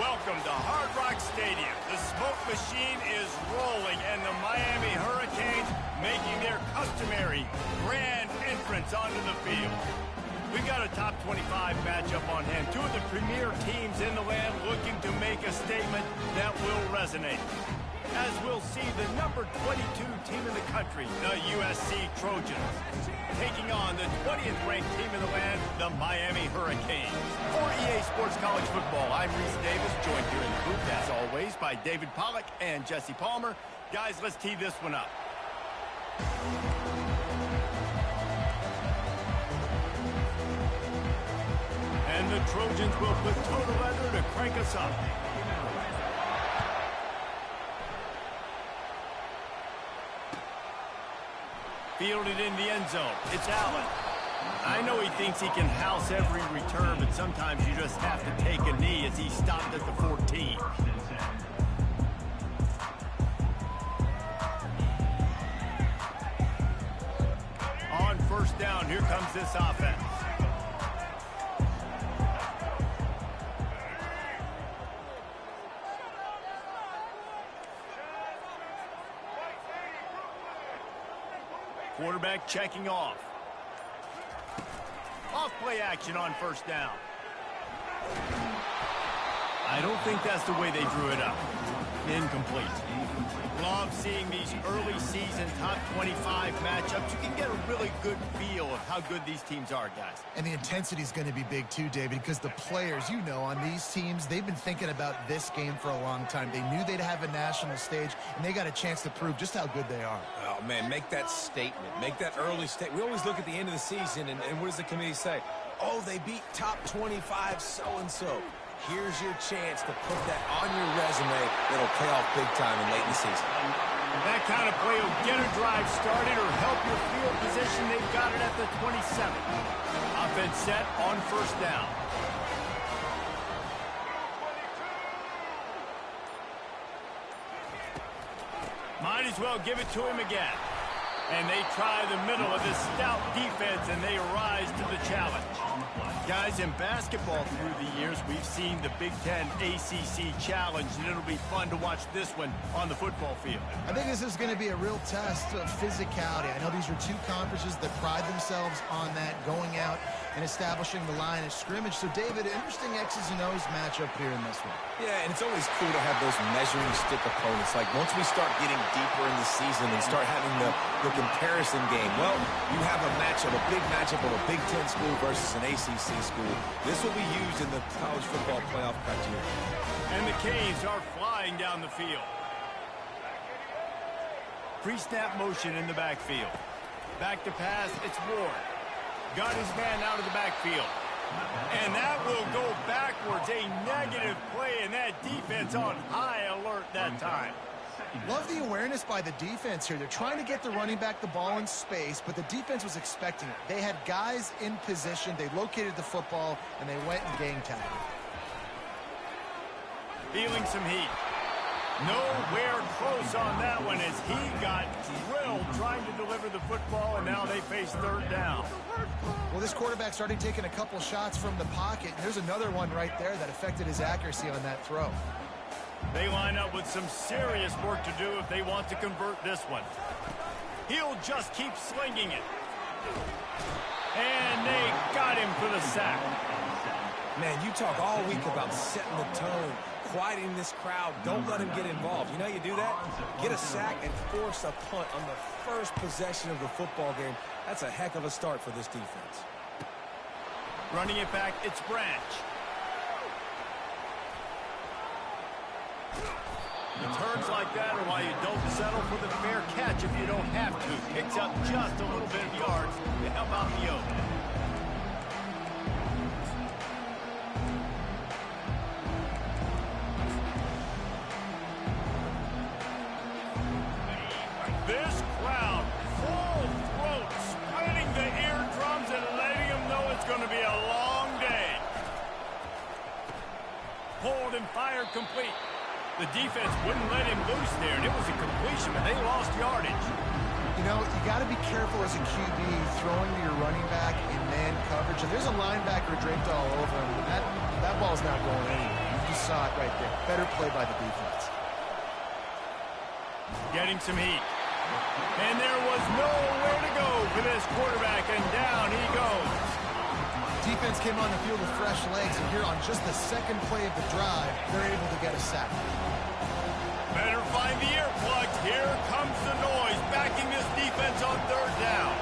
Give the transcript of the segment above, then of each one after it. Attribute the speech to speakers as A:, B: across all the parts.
A: Welcome to Hard Rock Stadium. The smoke machine is rolling, and the Miami Hurricanes making their customary grand entrance onto the field. We've got a top 25 matchup on hand. Two of the premier teams in the land looking to make a statement that will resonate. As we'll see the number 22 team in the country, the USC Trojans, taking on the 20th ranked team in the land, the Miami Hurricanes. For EA Sports College Football, I'm Reese Davis, joined here in the booth, as always, by David Pollack and Jesse Palmer. Guys, let's tee this one up. And the Trojans will put total leather to crank us up. Fielded in the end zone. It's Allen. I know he thinks he can house every return, but sometimes you just have to take a knee as he stopped at the 14. On first down, here comes this offense. Quarterback checking off. Off play action on first down. I don't think that's the way they drew it up. Incomplete. Love seeing these early season top 25 matchups. You can get a really good feel of how good these teams are, guys.
B: And the intensity is going to be big too, David, because the players, you know, on these teams, they've been thinking about this game for a long time. They knew they'd have a national stage, and they got a chance to prove just how good they are.
C: Oh, man, make that statement. Make that early statement. We always look at the end of the season, and what does the committee say? Oh, they beat top 25 so-and-so. Here's your chance to put that on your resume. It'll pay off big time and late in the season.
A: That kind of play will get a drive started or help your field position. They've got it at the 27. Offense set on first down. Might as well give it to him again. And they try the middle of this stout defense, and they rise to the challenge. Guys, in basketball through the years, we've seen the Big Ten ACC Challenge, and it'll be fun to watch this one on the football field.
B: I think this is going to be a real test of physicality. I know these are two conferences that pride themselves on that, going out and establishing the line of scrimmage. So, David, interesting X's and O's matchup here in this one.
C: Yeah, and it's always cool to have those measuring stick opponents. Like, once we start getting deeper in the season and start having the comparison game, well, you have a matchup, a big matchup of a Big Ten school versus an ACC school. This will be used in the college football playoff criteria.
A: And the Canes are flying down the field. Pre-snap motion in the backfield. Back to pass, it's Ward. Got his man out of the backfield. And that will go backwards. A negative play, and that defense on high alert that time.
B: Love the awareness by the defense here. They're trying to get the running back the ball in space, but the defense was expecting it. They had guys in position. They located the football, and they went and gang tackled.
A: Feeling some heat. Nowhere close on that one as he got drilled trying to deliver the football, and now they face third down.
B: Well, this quarterback started taking a couple shots from the pocket. There's another one right there that affected his accuracy on that throw.
A: They line up with some serious work to do if they want to convert this one. He'll just keep slinging it. And they got him for the sack.
C: Man, you talk all week about setting the tone, quieting this crowd. Don't let him get involved. You know how you do that? Get a sack and force a punt on the first possession of the football game. That's a heck of a start for this defense.
A: Running it back, it's Branch. Returns like that are why you don't settle for the fair catch if you don't have to. Picks up just a little bit of yards to help out the Oak. This crowd, full throat, splitting the eardrums and letting them know it's going to be a long day. Pulled and fired complete. The defense wouldn't let him loose there, and it was a completion, but they lost yardage.
B: You know, you got to be careful as a QB throwing to your running back in man coverage. If there's a linebacker draped all over him, that ball's not going anywhere. You've You saw it right there. Better play by the defense.
A: Getting some heat. And there was nowhere to go for this quarterback, and down he goes.
B: Defense came on the field with fresh legs, and here on just the second play of the drive, they're able to get a sack.
A: Better find the earplugs. Here comes the noise, backing this defense on third down.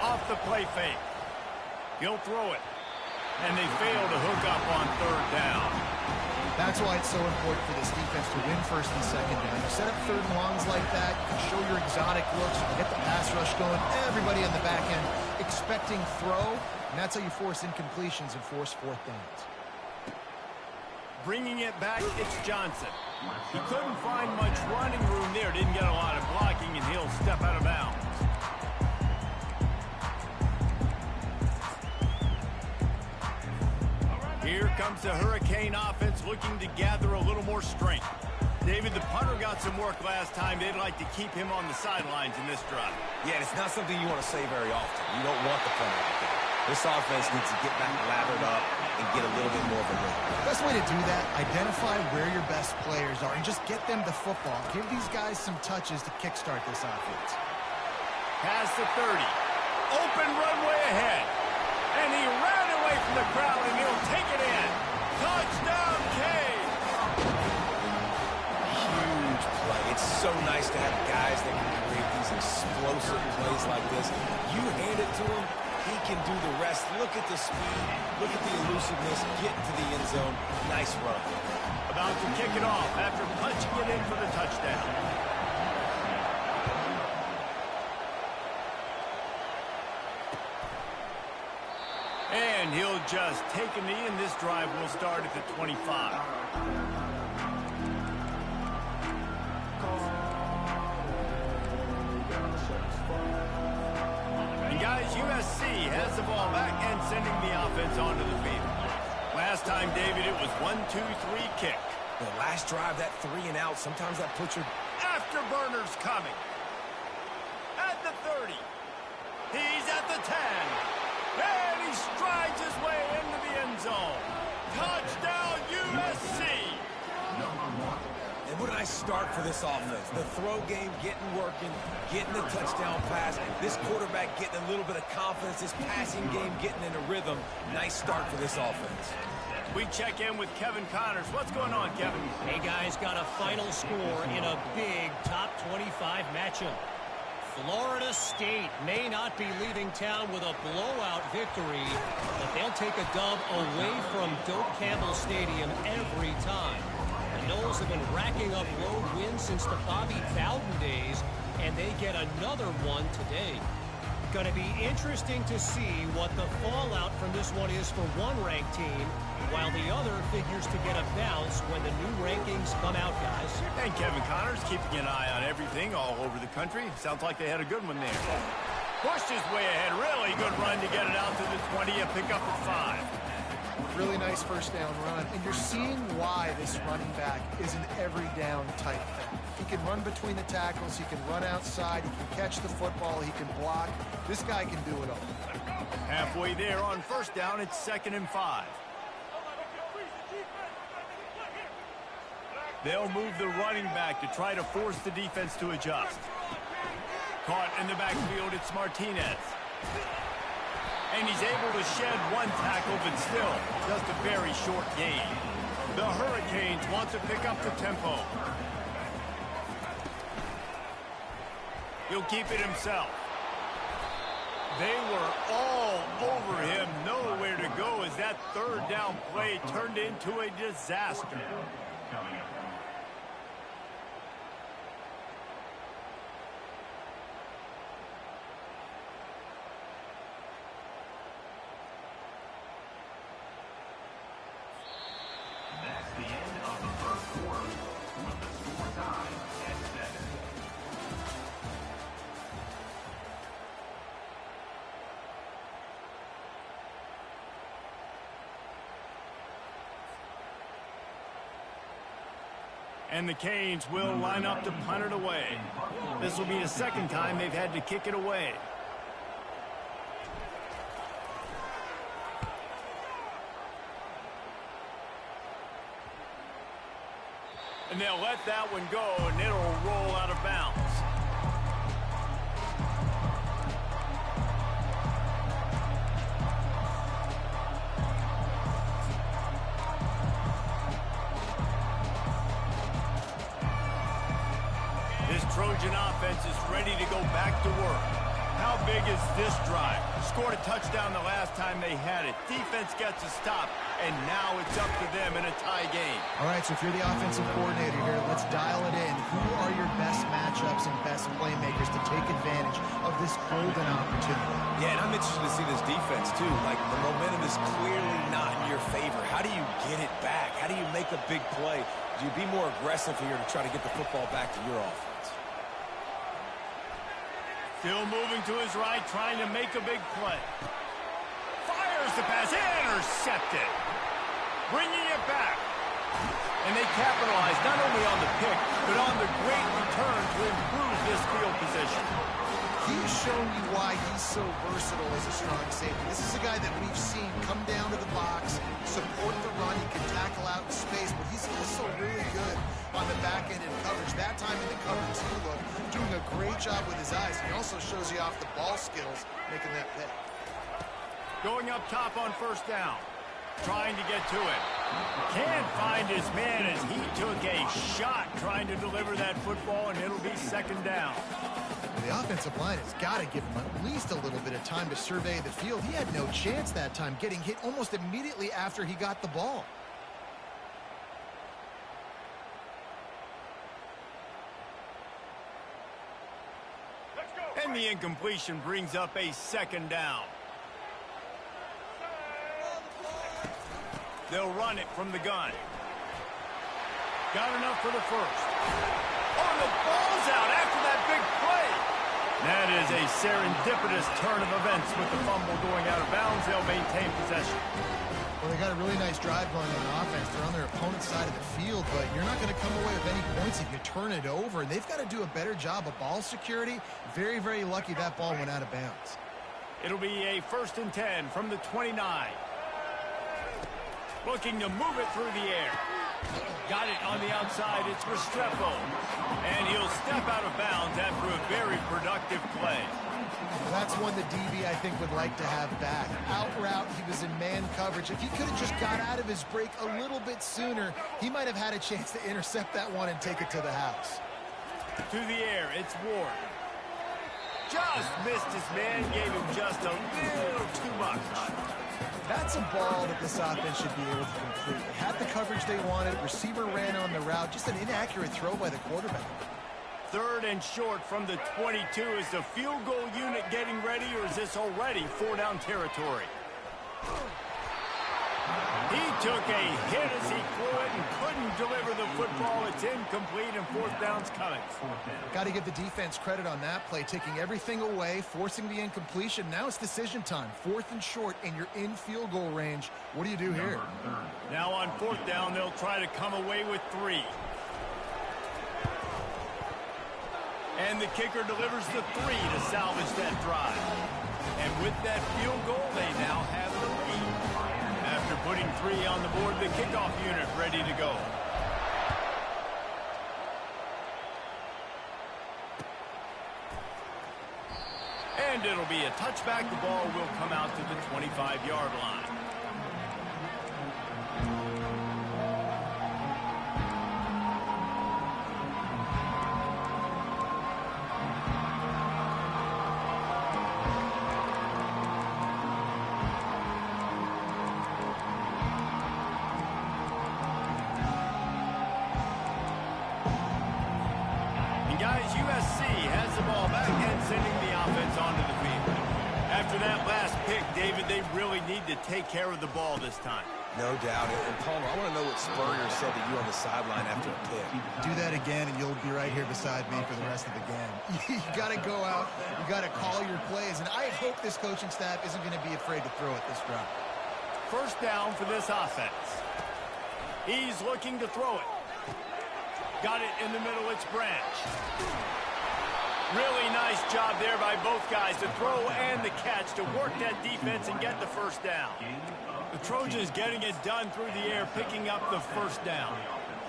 A: Off the play fake. He'll throw it. And they fail to hook up on third down.
B: That's why it's so important for this defense to win first and second down. You set up third and longs like that, you can show your exotic looks, you can get the pass rush going, everybody on the back end expecting throw, and that's how you force incompletions and force fourth downs.
A: Bringing it back, it's Johnson. He couldn't find much running room there, didn't get a lot of blocking, and he'll step out of bounds. Here comes the Hurricane offense looking to gather a little more strength. David, the punter got some work last time. They'd like to keep him on the sidelines in this drive.
C: Yeah, it's not something you want to say very often. You don't want the punter out there. This offense needs to get back lathered up and get a little bit more of a rhythm.
B: Best way to do that, identify where your best players are and just get them the football. Give these guys some touches to kickstart this offense.
A: Past the 30. Open runway ahead. And he ran away from the crowd, and he'll take it in. Touchdown, Cade!
C: Huge play. It's so nice to have guys that can create these explosive plays like this. You hand it to him, he can do the rest. Look at the speed. Look at the elusiveness. Get to the end zone. Nice run.
A: About to kick it off after punching it in for the touchdown. And he'll just take a knee, and this drive will start at the 25. And guys, USC has the ball back and sending the offense onto the field. Last time, David, it was 1-2-3 kick.
C: The last drive, that 3 and out, sometimes that puts your...
A: Afterburners coming. At the 30. He's at the 10. And he strides his way into the end zone. Touchdown, USC!
C: And what a nice start for this offense. The throw game getting working, getting the touchdown pass. This quarterback getting a little bit of confidence. This passing game getting in a rhythm. Nice start for this offense.
A: We check in with Kevin Connors. What's going on, Kevin?
D: Hey, guys, got a final score in a big top 25 matchup. Florida State may not be leaving town with a blowout victory, but they'll take a dub away from Doak Campbell Stadium every time. The Noles have been racking up road wins since the Bobby Bowden days, and they get another one today. Going to be interesting to see what the fallout from this one is for one ranked team, while the other figures to get a bounce when the new rankings come out, guys.
A: And Kevin Connors keeping an eye on everything all over the country. Sounds like they had a good one there. Pushed his way ahead. Really good run to get it out to the 20. A pickup at 5.
B: Really nice first down run. And you're seeing why this running back is an every down type thing. He can run between the tackles. He can run outside. He can catch the football. He can block. This guy can do it all.
A: Halfway there on first down. It's 2nd and 5. They'll move the running back to try to force the defense to adjust. Caught in the backfield, it's Martinez. And he's able to shed one tackle, but still just a very short gain. The Hurricanes want to pick up the tempo. He'll keep it himself. They were all over him, nowhere to go as that third down play turned into a disaster. And the Canes will line up to punt it away. This will be the second time they've had to kick it away. And they'll let that one go, and it'll roll out of bounds. This Trojan offense is ready to go back to work. How big is this drive? Scored a touchdown the last time they had it. Defense gets a stop, and now it's up to them in a tie game.
B: All right, so if you're the offensive coordinator here, let's dial it in. Who are your best matchups and best playmakers to take advantage of this golden opportunity?
C: Yeah, and I'm interested to see this defense, too. Like, the momentum is clearly not in your favor. How do you get it back? How do you make a big play? Do you be more aggressive here to try to get the football back to your offense?
A: Still moving to his right, trying to make a big play. Fires the pass, intercepted. Bringing it back. And they capitalize not only on the pick, but on the great return to improve this field position.
B: He's shown you why he's so versatile as a strong safety. This is a guy that we've seen come down to the box, support the run. He can tackle out in space, but he's also really good on the back end in coverage. That time in the coverage, he looked doing a great job with his eyes. He also shows you off the ball skills, making that pick.
A: Going up top on first down. Trying to get to it. Can't find his man as he took a shot trying to deliver that football, and it'll be second down.
B: The offensive line has got to give him at least a little bit of time to survey the field. He had no chance that time, getting hit almost immediately after he got the ball.
A: And the incompletion brings up a second down. They'll run it from the gun. Got enough for the first. Oh, and the ball's out after that big play. That is a serendipitous turn of events with the fumble going out of bounds. They'll maintain possession.
B: Well, they got a really nice drive going on offense. They're on their opponent's side of the field, but you're not going to come away with any points if you turn it over. And they've got to do a better job of ball security. Very, very lucky that ball went out of bounds.
A: It'll be a 1st and 10 from the 29. Looking to move it through the air. Got it on the outside. It's Restrepo. And he'll step out of bounds after a very productive play.
B: That's one the DB, I think, would like to have back. Out route, he was in man coverage. If he could have just got out of his break a little bit sooner, he might have had a chance to intercept that one and take it to the house.
A: To the air, it's Ward. Just missed his man, gave him just a little too much.
B: That's a ball that this offense should be able to complete. They had the coverage they wanted. Receiver ran on the route. Just an inaccurate throw by the quarterback.
A: 3rd and short from the 22. Is the field goal unit getting ready, or is this already 4-down territory? He took a hit as he threw it and couldn't deliver the football. It's incomplete, and 4th down's coming.
B: Got to give the defense credit on that play, taking everything away, forcing the incompletion. Now it's decision time. 4th and short, and you're in field goal range. What do you do here?
A: Now on 4th down, they'll try to come away with 3. And the kicker delivers the 3 to salvage that drive. And with that field goal, they now have the lead. After putting 3 on the board, the kickoff unit ready to go. And it'll be a touchback. The ball will come out to the 25-yard line. Guys, USC has the ball back and sending the offense onto the field. After that last pick, David, they really need to take care of the ball this time.
C: No doubt. And Palmer, I want to know what Spurrier said to you on the sideline after a pick.
B: Do that again, and you'll be right here beside me for the rest of the game. You got to go out. You got to call your plays, and I hope this coaching staff isn't going to be afraid to throw it this drive.
A: 1st down for this offense. He's looking to throw it. Got it in the middle, it's Branch. Really nice job there by both guys to throw and the catch to work that defense and get the 1st down. The Trojans getting it done through the air, picking up the 1st down.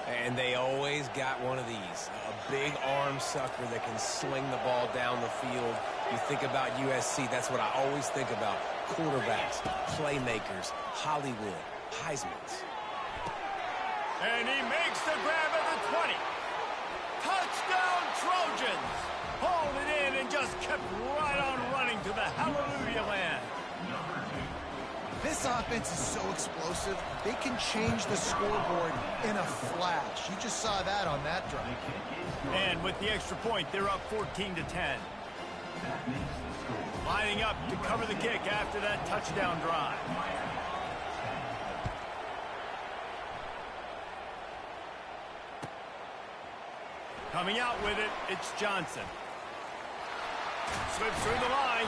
C: And they always got one of these, a big arm sucker that can sling the ball down the field. You think about USC, that's what I always think about. Quarterbacks, playmakers, Hollywood, Heismans.
A: And he makes the grab at the 20. Touchdown Trojans! Hauled it in and just kept right on running to the hallelujah land.
B: This offense is so explosive, they can change the scoreboard in a flash. You just saw that on that drive.
A: And with the extra point, they're up 14-10. Lining up to cover the kick after that touchdown drive. Coming out with it, it's Johnson. Slips through the line.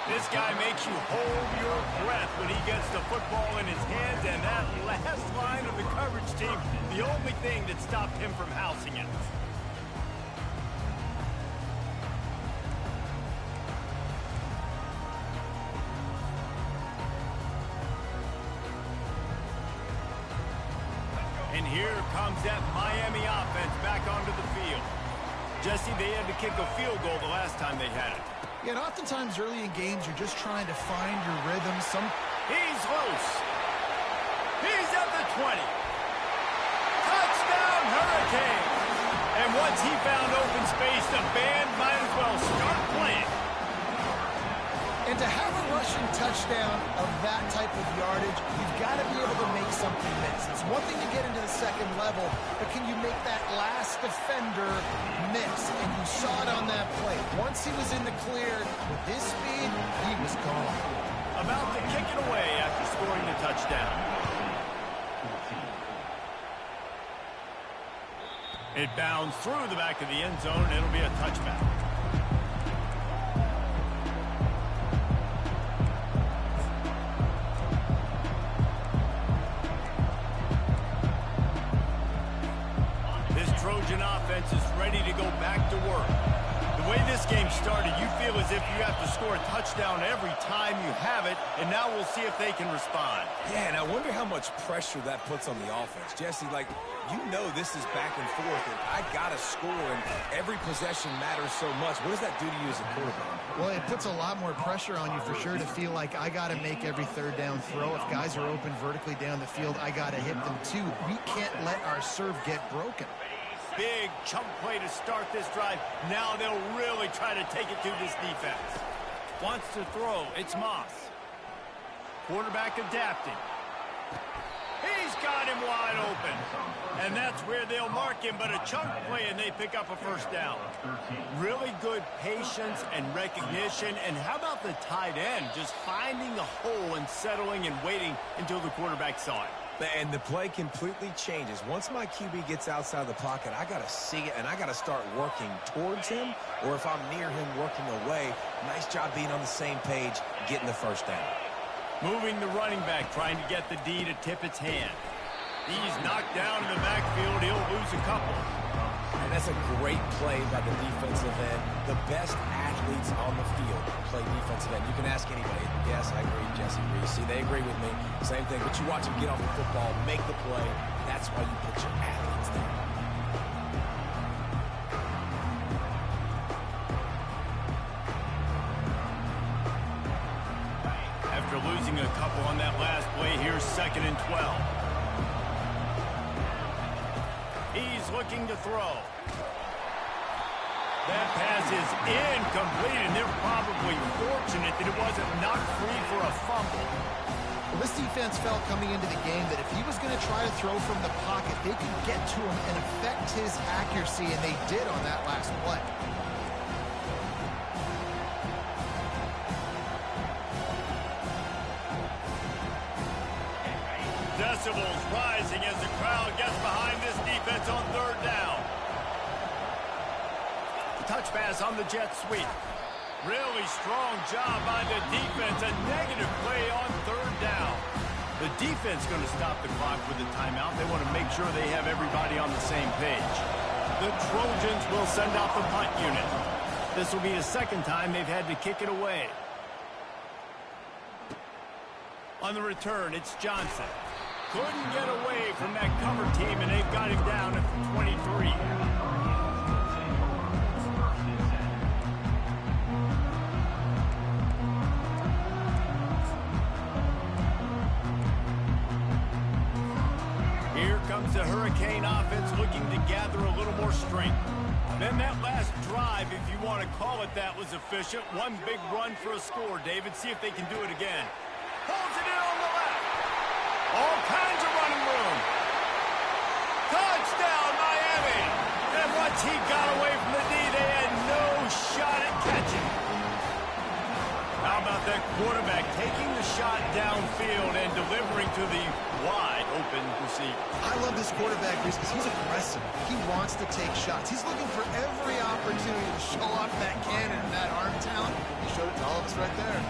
A: This guy makes you hold your breath when he gets the football in his hands, and that last line of the coverage team, the only thing that stopped him from housing it. And here comes that Miami offense back onto the field. Jesse, they had to kick a field goal the last time they had it.
B: Yeah, and oftentimes early in games, you're just trying to find your rhythm.
A: He's loose. He's at the 20. Touchdown, Hurricane. And once he found open space, the band might as well start playing.
B: And to have a rushing touchdown of that type of yardage, you've got to be able to make something miss. It's one thing to get into the second level, but can you make that last defender miss? And you saw it on that play. Once he was in the clear, with his speed, he was gone.
A: About to kick it away after scoring the touchdown. It bounds through the back of the end zone, and it'll be a touchback. Trojan offense is ready to go back to work. The way this game started, you feel as if you have to score a touchdown every time you have it, and now we'll see if they can respond.
C: Yeah, and I wonder how much pressure that puts on the offense. Jesse, like, you know this is back and forth, and I got to score, and every possession matters so much. What does that do to you as a quarterback?
B: Well, it puts a lot more pressure on you for sure to feel like I got to make every third down throw. If guys are open vertically down the field, I got to hit them too. We can't let our serve get broken.
A: Big chunk play to start this drive. Now they'll really try to take it to this defense. Wants to throw. It's Moss. Quarterback adapting. He's got him wide open. And that's where they'll mark him, but a chunk play and they pick up a first down. Really good patience and recognition. And how about the tight end just finding the hole and settling and waiting until the quarterback saw it.
C: And the play completely changes. Once my QB gets outside the pocket, I got to see it, and I got to start working towards him, or if I'm near him, working away. Nice job being on the same page, getting the first down.
A: Moving the running back, trying to get the D to tip its hand. He's knocked down in the backfield. He'll lose a couple.
C: And that's a great play by the defensive end. The best athletes on the field play defensive end. You can ask anybody. Yes, I agree, Jesse Reese. See, they agree with me. Same thing. But you watch them get off the football, make the play. That's why you put your athletes there.
A: After losing a couple on that last play, here's 2nd and 12. He's looking to throw. That pass is incomplete, and they're probably fortunate that it wasn't knocked free for a fumble.
B: Well, this defense felt coming into the game that if he was going to try to throw from the pocket, they could get to him and affect his accuracy, and they did on that last play.
A: Decibels rising as the crowd gets behind this defense on 3rd down. Touch pass on the jet sweep. Really strong job by the defense. A negative play on 3rd down. The defense going to stop the clock with the timeout. They want to make sure they have everybody on the same page. The Trojans will send out the punt unit. This will be the 2nd time they've had to kick it away. On the return, it's Johnson. Couldn't get away from that cover team, and they've got him down at 23. Here comes the Hurricane offense looking to gather a little more strength. Then that last drive, if you want to call it that, was efficient. One big run for a score, David. See if they can do it again. Holds it in on the left. All kinds of running room. Touchdown, Miami. And once he got away from the knee, they had no shot at catching. How about that quarterback taking the shot downfield and delivering to the wide open receiver?
B: I love this quarterback because he's aggressive. He wants to take shots. He's looking for every opportunity to show off that cannon and that arm talent. He showed it to all of us right there.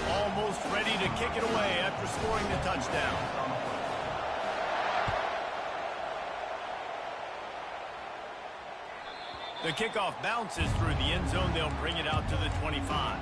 A: Almost ready to kick it away after scoring the touchdown. The kickoff bounces through the end zone. They'll bring it out to the 25.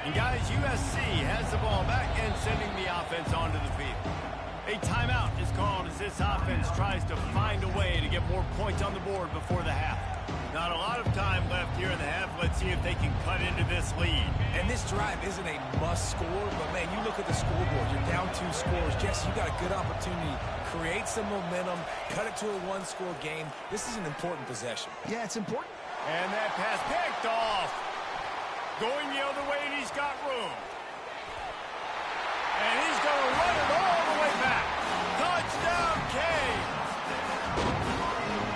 A: And guys, USC has the ball back and sending the offense onto the field. A timeout is called as this offense tries to find a way to get more points on the board before the half. Not a lot of time left here in the half. Let's see if they can cut into this lead.
C: And this drive isn't a must score, but man, you look at the scoreboard, you're down 2 scores. Jesse, you got a good opportunity. Create some momentum, cut it to a 1-score game. This is an important possession.
B: Yeah, it's important.
A: And that pass picked off. Going the other way, and he's got room. And he's going to run it all the way back. Touchdown, Kane.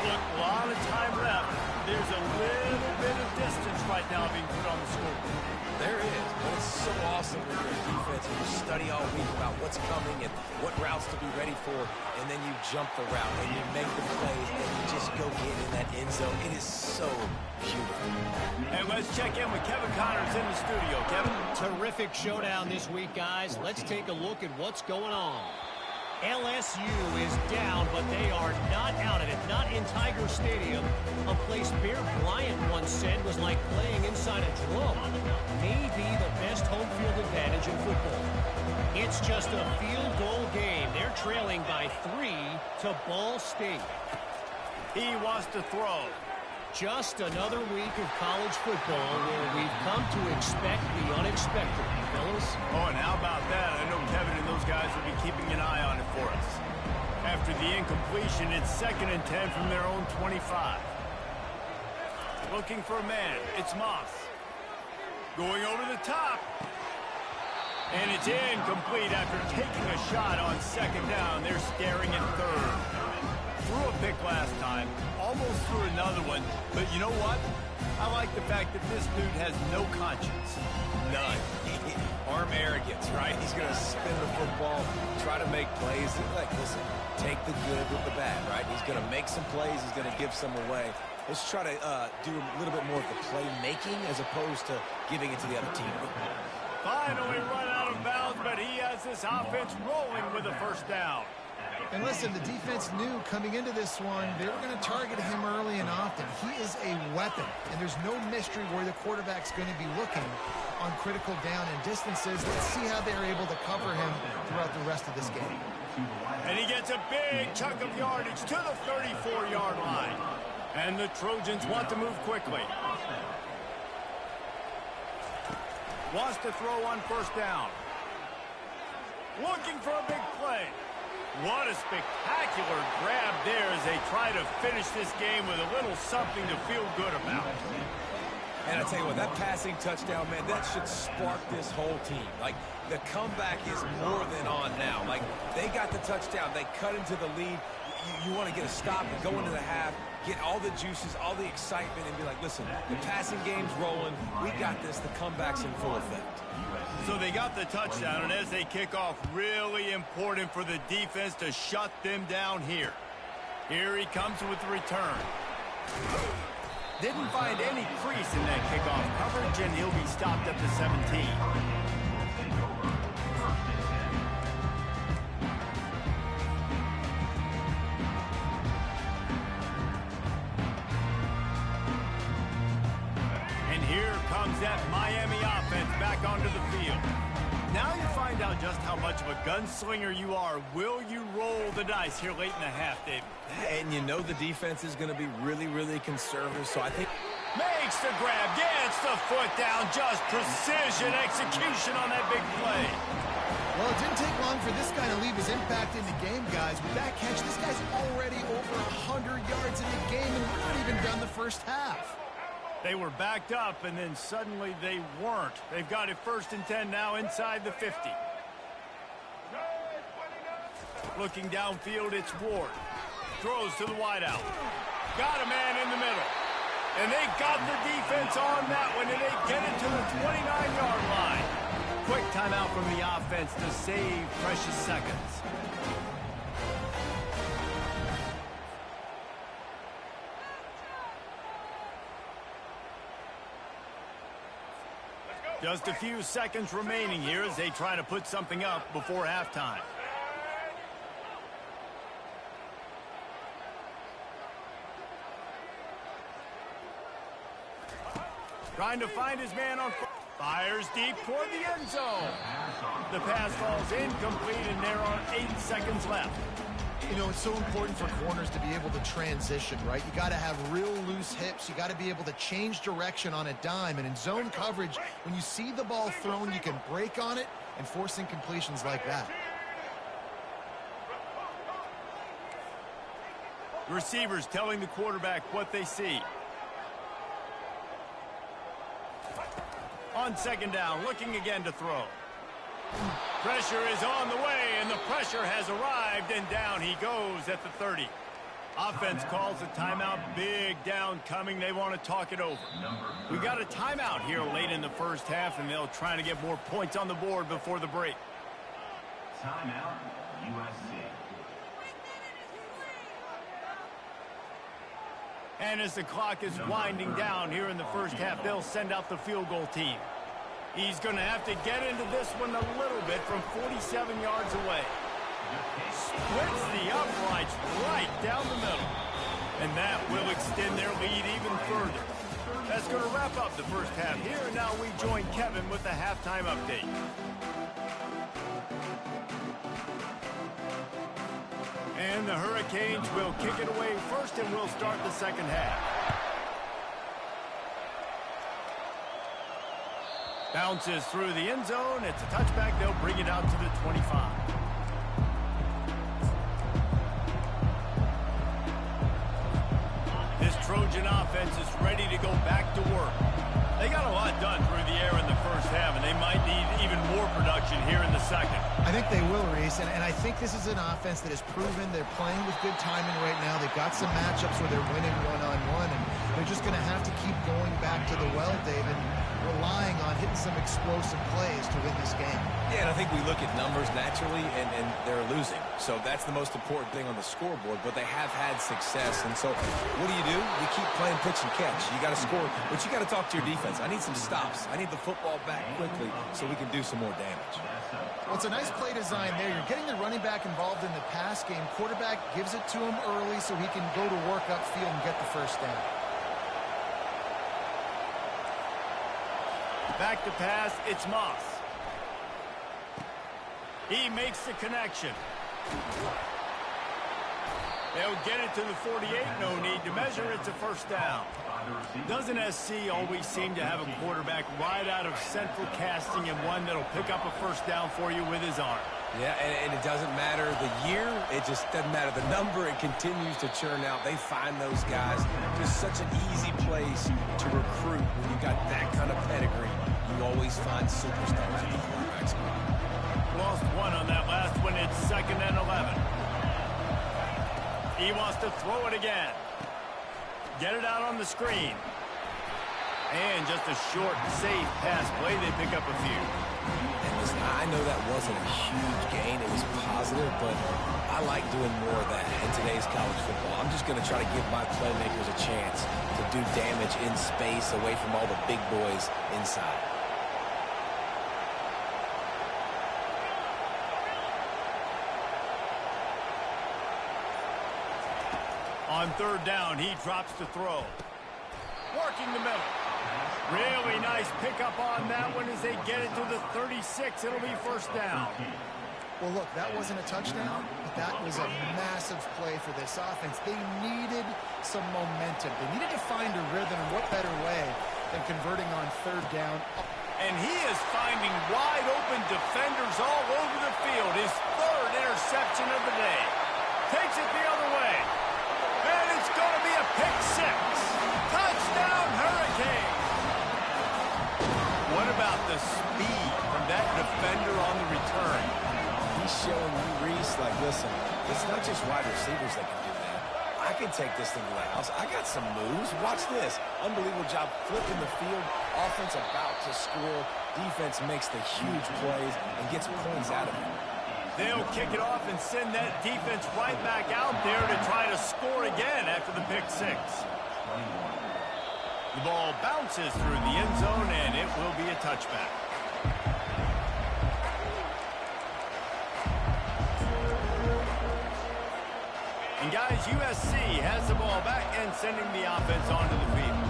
A: Look, a lot of time left. There's a little bit of distance right now being put on the scoreboard.
C: There is, but it's so awesome when you're a defense and you study all week about what's coming and what routes to be ready for, and then you jump the route and you make the plays and you just go get in that end zone. It is so beautiful.
A: And let's check in with Kevin Connors in the studio. Kevin?
D: Terrific showdown this week, guys. Let's take a look at what's going on. LSU is down, but they are not out of it. Not in Tiger Stadium, a place Bear Bryant once said was like playing inside a drum. Maybe the best home field advantage in football. It's just a field goal game. They're trailing by 3 to Ball State.
A: He wants to throw.
D: Just another week of college football where we've come to expect the unexpected, fellas.
A: Oh, and how about that? I know Kevin and those guys will be keeping an eye on it for us. After the incompletion, it's 2nd and 10 from their own 25. Looking for a man. It's Moss. Going over the top. And it's incomplete after taking a shot on 2nd down. They're staring at 3rd. Threw a pick last time, almost threw another one, but you know what? I like the fact that this dude has no conscience.
C: None. Arm arrogance, right? He's going to spin the football, try to make plays. Like, listen, take the good with the bad, right? He's going to make some plays. He's going to give some away. Let's try to do a little bit more of the playmaking as opposed to giving it to the other team.
A: Finally run out of bounds, but he has this offense rolling with a 1st down.
B: And listen, the defense knew coming into this one, they were going to target him early and often. He is a weapon, and there's no mystery where the quarterback's going to be looking on critical down and distances. Let's see how they're able to cover him throughout the rest of this game.
A: And he gets a big chunk of yardage to the 34-yard line. And the Trojans want to move quickly. Wants to throw on 1st down. Looking for a big play. What a spectacular grab there as they try to finish this game with a little something to feel good about.
C: And I tell you what, that passing touchdown, man, that should spark this whole team. Like, the comeback is more than on now. Like, they got the touchdown. They cut into the lead. You want to get a stop and go into the half, get all the juices, all the excitement, and be like, listen, the passing game's rolling. We got this. The comeback's in full effect.
A: So they got the touchdown, and as they kick off, really important for the defense to shut them down here. Here he comes with the return. Didn't find any crease in that kickoff coverage, and he'll be stopped at the 17. And here comes that Miami offense back onto the field. Now you find out just how much of a gunslinger you are. Will you roll the dice here late in the half, David?
C: And you know the defense is going to be really, really conservative, so I think...
A: Makes the grab, gets the foot down, just precision execution on that big play.
B: Well, it didn't take long for this guy to leave his impact in the game, guys. With that catch, this guy's already over 100 yards in the game, and we're not even done the first half.
A: They were backed up, and then suddenly they weren't. They've got it 1st and 10 now inside the 50. Looking downfield, it's Ward. Throws to the wideout. Got a man in the middle. And they got the defense on that one, and they get it to the 29-yard line. Quick timeout from the offense to save precious seconds. Just a few seconds remaining here as they try to put something up before halftime. Trying to find his man on fire. Fires deep toward the end zone. The pass falls incomplete, and there are 8 seconds left.
B: You know, it's so important for corners to be able to transition, right? You got to have real loose hips. You got to be able to change direction on a dime. And in zone coverage, when you see the ball thrown, you can break on it and force incompletions like that.
A: Receivers telling the quarterback what they see. On 2nd down, looking again to throw. Pressure is on the way, and the pressure has arrived, and down he goes at the 30. Offense calls a timeout. Big down coming. They want to talk it over. We got a timeout here late in the first half, and they'll try to get more points on the board before the break.
E: Timeout, USC.
A: And as the clock is winding down here in the first half, they'll send out the field goal team. He's going to have to get into this one a little bit from 47 yards away. Splits the uprights right down the middle. And that will extend their lead even further. That's going to wrap up the first half here. And now we join Kevin with the halftime update. And the Hurricanes will kick it away first, and we'll start the second half. Bounces through the end zone. It's a touchback. They'll bring it out to the 25. This Trojan offense is ready to go back to work. They got a lot done through the air in the first half, and they might need even more production here in the second.
B: I think they will, Reese, and I think this is an offense that has proven they're playing with good timing right now. They've got some matchups where they're winning one-on-one, and they're just going to have to keep going back to the well, David, relying on hitting some explosive plays to win this game.
C: Yeah, and I think we look at numbers naturally, and they're losing. So that's the most important thing on the scoreboard, but they have had success. And so what do? You keep playing pitch and catch. You got to score, but you got to talk to your defense. I need some stops. I need the football back quickly so we can do some more damage.
B: Well, it's a nice play design there. You're getting the running back involved in the pass game. Quarterback gives it to him early so he can go to work upfield and get the first down.
A: Back to pass, it's Moss. He makes the connection. They'll get it to the 48. No need to measure. It's a first down. Doesn't SC always seem to have a quarterback right out of central casting and one that'll pick up a first down for you with his arm?
C: Yeah, and it doesn't matter the year. It just doesn't matter the number. It continues to churn out. They find those guys. Just such an easy place to recruit when you've got that kind of pedigree. You always find superstars in the quarterback spot.
A: Lost one on that last one. It's 2nd and 11. He wants to throw it again. Get it out on the screen. And just a short, safe pass play. They pick up a few.
C: And listen, I know that wasn't a huge gain. It was positive, but I like doing more of that in today's college football. I'm just going to try to give my playmakers a chance to do damage in space away from all the big boys inside.
A: On third down, he drops to throw. Working the middle. Really nice pickup on that one as they get it to the 36. It'll be first down.
B: Well, look, that wasn't a touchdown, but that was a massive play for this offense. They needed some momentum. They needed to find a rhythm, and what better way than converting on third down.
A: And he is finding wide open defenders all over the field. His third interception of the day. Takes it the other way. And it's going to be a pick six. Touchdown, Hurricanes. What about the speed from that defender on the return?
C: He's showing you, Reese, like, listen, it's not just wide receivers that can do that. I can take this thing to the house. I got some moves. Watch this. Unbelievable job flipping the field. Offense about to score. Defense makes the huge plays and gets points out of it.
A: They'll kick it off and send that defense right back out there to try to score again after the pick six. The ball bounces through the end zone, and it will be a touchback. And guys, USC has the ball back and sending the offense onto the field.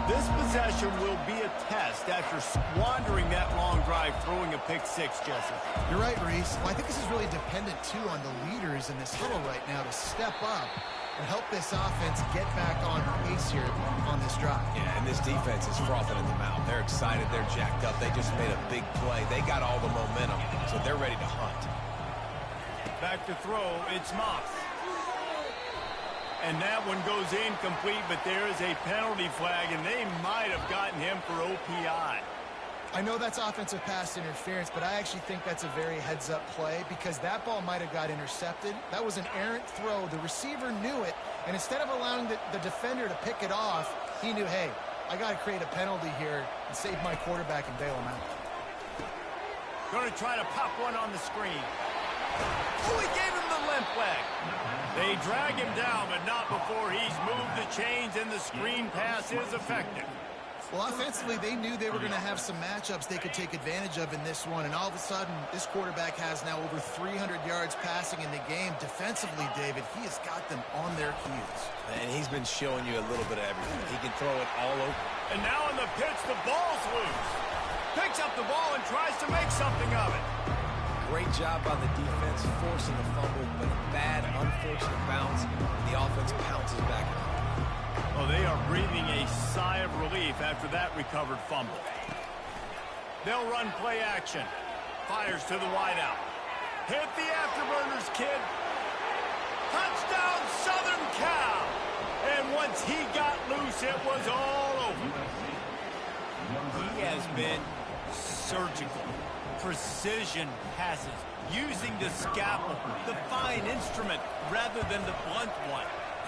A: This possession will be a test after squandering that long drive, throwing a pick six, Jesse.
B: You're right, Reese. Well, I think this is really dependent, too, on the leaders in this huddle right now to step up and help this offense get back on pace here on this drive.
C: Yeah, and this defense is frothing at the mouth. They're excited. They're jacked up. They just made a big play. They got all the momentum, so they're ready to hunt.
A: Back to throw. It's Moss. And that one goes incomplete, but there is a penalty flag, and they might have gotten him for OPI.
B: I know that's offensive pass interference, but I actually think that's a very heads-up play because that ball might have got intercepted. That was an errant throw. The receiver knew it, and instead of allowing the defender to pick it off, he knew, hey, I got to create a penalty here and save my quarterback and bail him out.
A: Going to try to pop one on the screen. Oh, he gave him the limp leg. They drag him down, but not before he's moved the chains, and the screen pass is effective.
B: Well, offensively, they knew they were going to have some matchups they could take advantage of in this one, and all of a sudden, this quarterback has now over 300 yards passing in the game. Defensively, David, he has got them on their heels.
C: And he's been showing you a little bit of everything. He can throw it all over.
A: And now on the pitch, the ball's loose. Picks up the ball and tries to make something of it.
C: Great job by the defense, forcing a fumble, but a bad, unfortunate bounce, and the offense pounces back.
A: Well, they are breathing a sigh of relief after that recovered fumble. They'll run play action. Fires to the wideout. Hit the afterburners, kid. Touchdown, Southern Cal. And once he got loose, it was all over. He has been surgical. Precision passes, using the scalpel, the fine instrument, rather than the blunt one.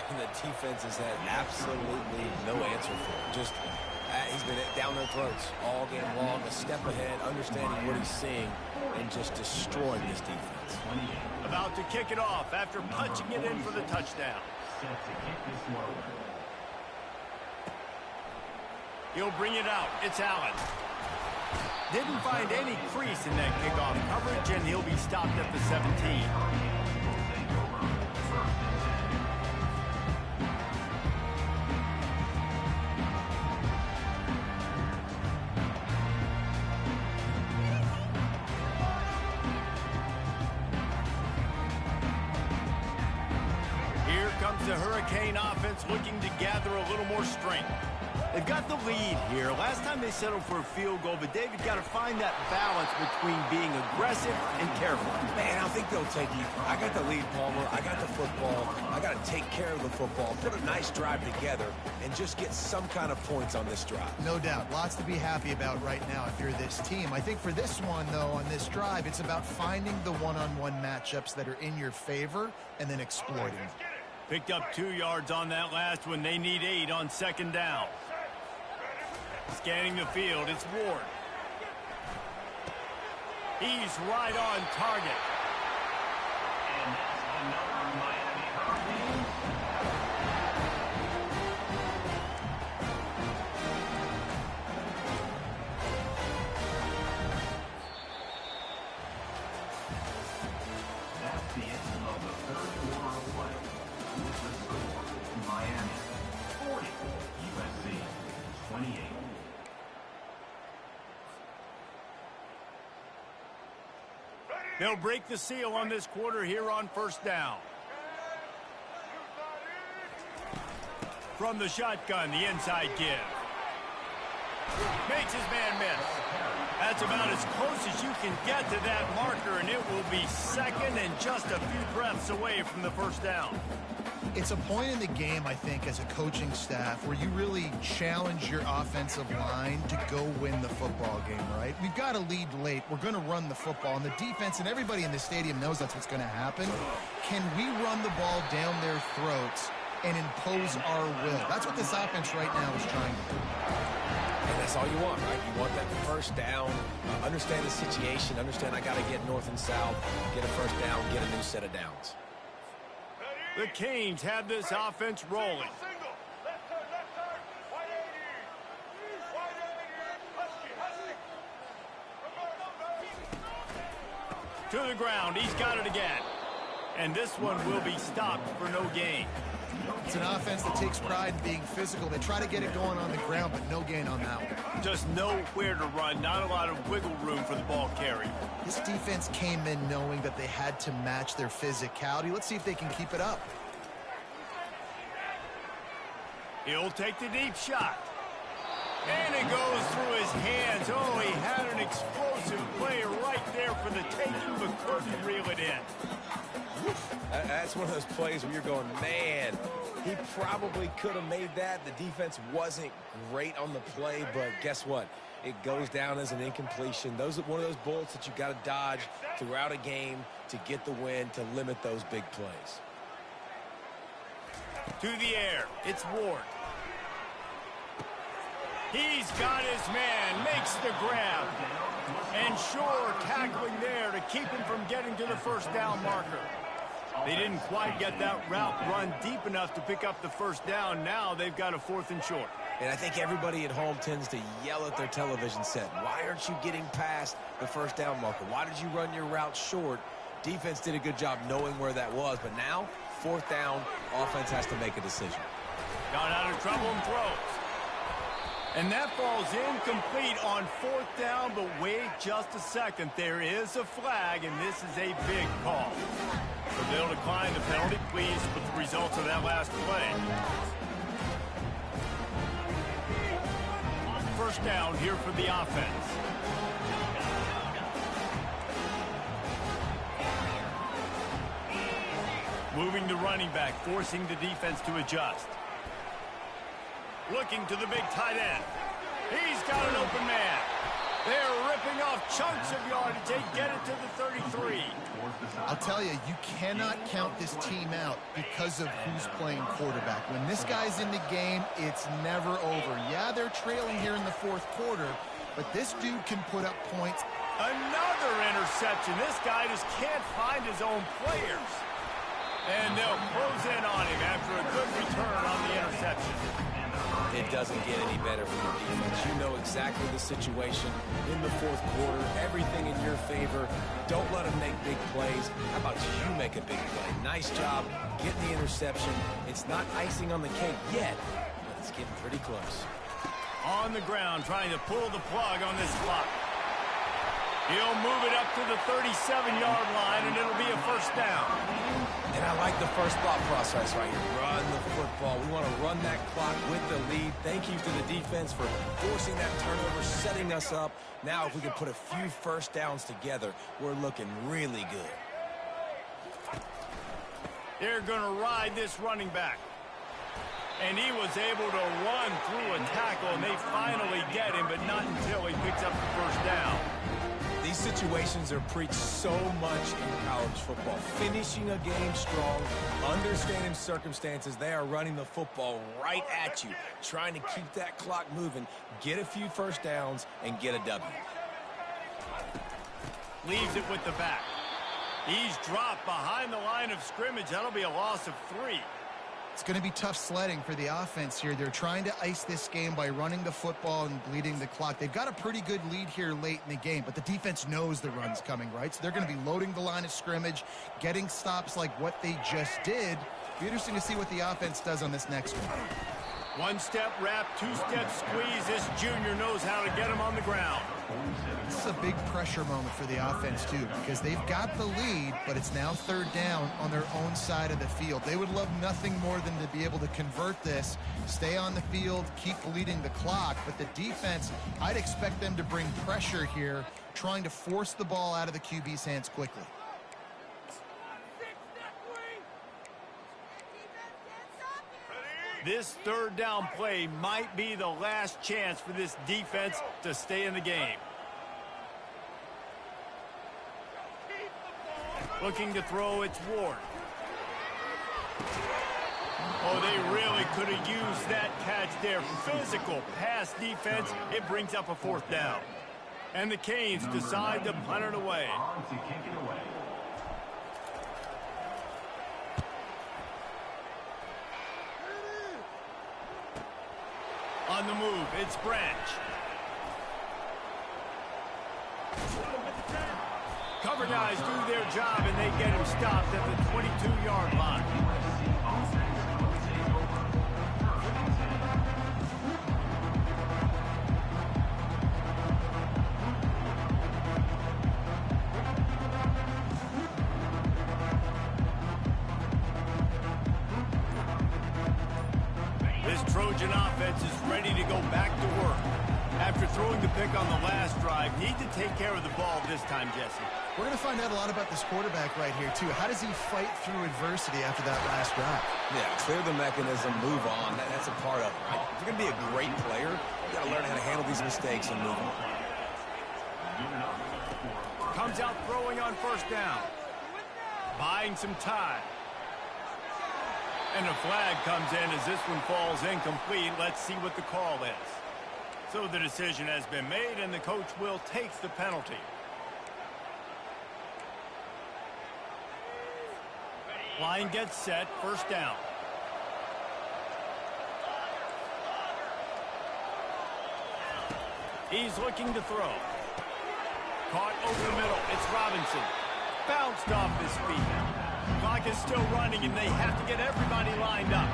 C: And the defense has had absolutely no answer for him. Just, he's been down their throats all game long, a step ahead, understanding what he's seeing, and just destroying this defense.
A: About to kick it off after punching it in for the touchdown. He'll bring it out. It's Allen. Didn't find any crease in that kickoff coverage, and he'll be stopped at the 17. Here comes the Hurricane offense looking to gather a little more strength. They've got the lead here. Last time they settled for a field goal, but David got to find that balance between being aggressive and careful.
C: Man, I think they'll take you. I got the lead, Palmer. I got the football. I got to take care of the football, put a nice drive together, and just get some kind of points on this drive.
B: No doubt. Lots to be happy about right now if you're this team. I think for this one, though, on this drive, it's about finding the one-on-one matchups that are in your favor and then exploiting them.
A: Picked up 2 yards on that last one. They need 8 on second down. Scanning the field, it's Ward. He's right on target.
E: And that's another Miami Hurricane. That's the end of the third quarter of play. With the score, Miami 40, USC 28.
A: They'll break the seal on this quarter here on first down. From the shotgun, the inside give. Makes his man miss. That's about as close as you can get to that marker, and it will be second and just a few breaths away from the first down.
B: It's a point in the game, I think, as a coaching staff where you really challenge your offensive line to go win the football game, right? We've got a lead late. We're going to run the football. And the defense and everybody in the stadium knows that's what's going to happen. Can we run the ball down their throats and impose our will? That's what this offense right now is trying to do.
C: And that's all you want, right? You want that first down, understand the situation, understand I got to get north and south, get a first down, get a new set of downs.
A: The Canes have this offense rolling. To the ground, he's got it again. And this one will be stopped for no gain.
B: It's an offense that takes pride in being physical. They try to get it going on the ground, but no gain on that one.
A: Just nowhere to run, not a lot of wiggle room for the ball carrier.
B: This defense came in knowing that they had to match their physicality. Let's see if they can keep it up.
A: He'll take the deep shot. And it goes through his hands. Oh, he had an explosive play right there for the taking, but couldn't reel it in.
C: That's one of those plays where you're going, man, he probably could have made that. The defense wasn't great on the play, but guess what? It goes down as an incompletion. Those are one of those bullets that you got to dodge throughout a game to get the win, to limit those big plays.
A: To the air, it's Ward. He's got his man, makes the grab. And sure, tackling there to keep him from getting to the first down marker. They didn't quite get that route run deep enough to pick up the first down. Now they've got a 4th and short.
C: And I think everybody at home tends to yell at their television set. Why aren't you getting past the first down marker? Why did you run your route short? Defense did a good job knowing where that was. But now, 4th down, offense has to make a decision.
A: Got out of trouble and throws. And that falls incomplete on 4th down, but wait just a second. There is a flag, and this is a big call. So they'll decline the penalty. Pleased with the results of that last play. First down here for the offense. Moving the running back, forcing the defense to adjust. Looking to the big tight end. He's got an open man. They're ripping off chunks of yardage. They get it to the 33.
B: I'll tell you, you cannot count this team out because of who's playing quarterback. When this guy's in the game, it's never over. Yeah, they're trailing here in the 4th quarter, but this dude can put up points.
A: Another interception. This guy just can't find his own players. And they'll close in on him after a good return on the interception.
C: It doesn't get any better for your defense. You know exactly the situation in the 4th quarter. Everything in your favor. Don't let them make big plays. How about you make a big play? Nice job getting the interception. It's not icing on the cake yet, but it's getting pretty close.
A: On the ground, trying to pull the plug on this clock. He'll move it up to the 37-yard line, and it'll be a first down.
C: And I like the first thought process right here. Run the football. We want to run that clock with the lead. Thank you to the defense for forcing that turnover, setting us up. Now, if we can put a few first downs together, we're looking really good.
A: They're going to ride this running back. And he was able to run through a tackle, and they finally get him, but not until he picks up the first down.
C: These situations are preached so much in college football. Finishing a game strong, understanding circumstances. They are running the football right at you, trying to keep that clock moving, get a few first downs, and get a W.
A: Leaves it with the back. He's dropped behind the line of scrimmage. That'll be a loss of 3.
B: It's going to be tough sledding for the offense here. They're trying to ice this game by running the football and bleeding the clock. They've got a pretty good lead here late in the game, but the defense knows the run's coming, right? So they're going to be loading the line of scrimmage, getting stops like what they just did. Be interesting to see what the offense does on this next one.
A: One-step wrap, two-step squeeze. This junior knows how to get him on the ground.
B: This is a big pressure moment for the offense, too, because they've got the lead, but it's now 3rd down on their own side of the field. They would love nothing more than to be able to convert this, stay on the field, keep bleeding the clock. But the defense, I'd expect them to bring pressure here, trying to force the ball out of the QB's hands quickly.
A: This 3rd down play might be the last chance for this defense to stay in the game. Looking to throw, it's Ward. Oh, they really could have used that catch there. Physical pass defense. It brings up a 4th down. And the Canes decide to punt it away. On the move, it's Branch. Cover guys do their job, and they get him stopped at the 22-yard line. Trojan offense is ready to go back to work. After throwing the pick on the last drive, need to take care of the ball this time, Jesse.
B: We're going to find out a lot about this quarterback right here, too. How does he fight through adversity after that last drive?
C: Yeah, clear the mechanism, move on. That's a part of it, right? If you're going to be a great player, you got to learn how to handle these mistakes and move on.
A: Comes out throwing on 1st down. Buying some time. And a flag comes in as this one falls incomplete. Let's see what the call is. So the decision has been made, and the coach will take the penalty. Line gets set, 1st down. He's looking to throw. Caught over the middle. It's Robinson. Bounced off his feet. Clock is still running, and they have to get everybody lined up.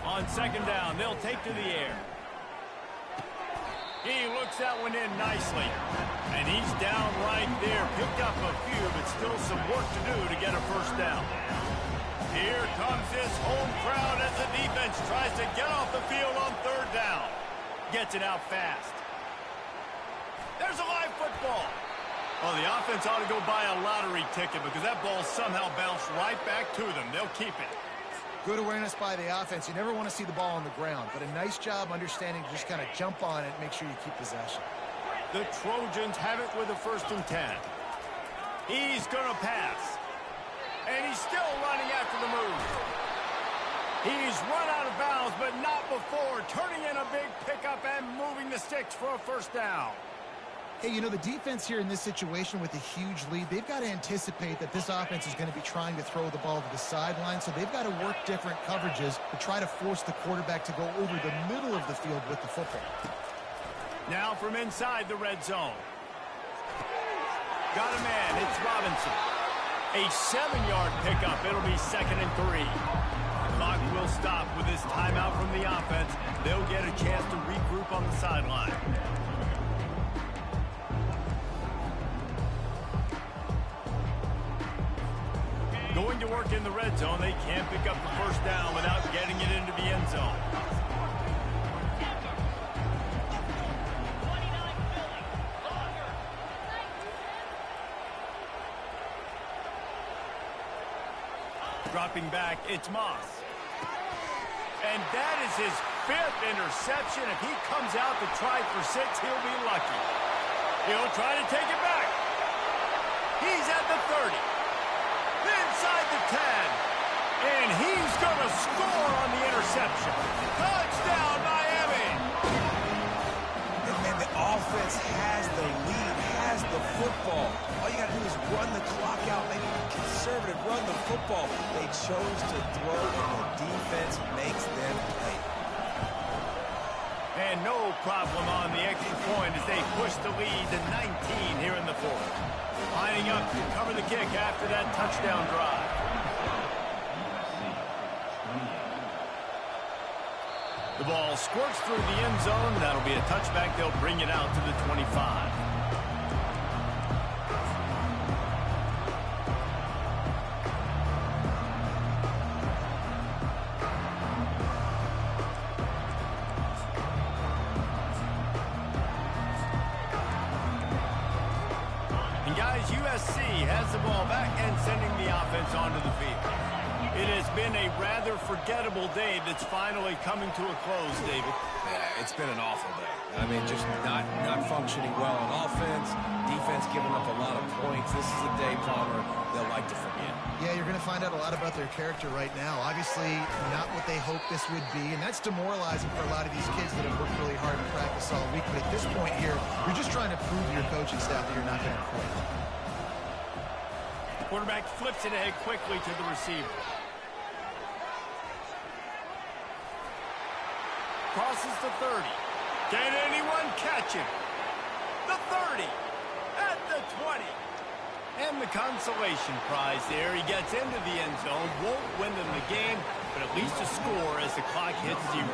A: On 2nd down, they'll take to the air. He looks that one in nicely. And he's down right there. Picked up a few, but still some work to do to get a 1st down. Here comes this home crowd as the defense tries to get off the field on 3rd down. Gets it out fast. There's a live football. Well, the offense ought to go buy a lottery ticket because that ball somehow bounced right back to them. They'll keep it.
B: Good awareness by the offense. You never want to see the ball on the ground, but a nice job understanding to just kind of jump on it and make sure you keep possession.
A: The Trojans have it with a 1st and 10. He's going to pass. And he's still running after the move. He's run out of bounds, but not before. Turning in a big pickup and moving the sticks for a 1st down.
B: Hey, you know, the defense here in this situation with a huge lead, they've got to anticipate that this offense is going to be trying to throw the ball to the sideline, so they've got to work different coverages to try to force the quarterback to go over the middle of the field with the football.
A: Now from inside the red zone. Got a man. It's Robinson. A 7-yard pickup. It'll be 2nd and 3. The clock will stop with this timeout from the offense. They'll get a chance to regroup on the sideline. Going to work in the red zone. They can't pick up the 1st down without getting it into the end zone. Dropping back, it's Moss. And that is his 5th interception. If he comes out to try for 6, he'll be lucky. He'll try to take it back. He's at the 30. Inside the 10. And he's going to score on the interception. Touchdown, Miami!
C: And man, the offense has the lead, has the football. All you got to do is run the clock out, maybe conservative, run the football. They chose to throw, and the defense makes them pay.
A: And no problem on the extra point as they push the lead to 19 here in the fourth. Lining up to cover the kick after that touchdown drive. The ball squirts through the end zone. That'll be a touchback. They'll bring it out to the 25. And guys, USC has the ball back and sending the offense onto the field. It has been a rather forgettable day that's finally coming to a close, David.
C: Yeah, it's been an awful day. I mean, just not functioning well on offense, defense giving up a lot of points. This is a day, Palmer, they'll like to forget.
B: Yeah, you're going to find out a lot about their character right now. Obviously, not what they hoped this would be, and that's demoralizing for a lot of these kids that have worked really hard in practice all week. But at this point here, you're just trying to prove to your coaching staff that you're not going to quit.
A: Quarterback flips it ahead quickly to the receiver. Crosses the 30. Can anyone catch him? The 30. At the 20. And the consolation prize there. He gets into the end zone. Won't win them the game, but at least a score as the clock hits 0.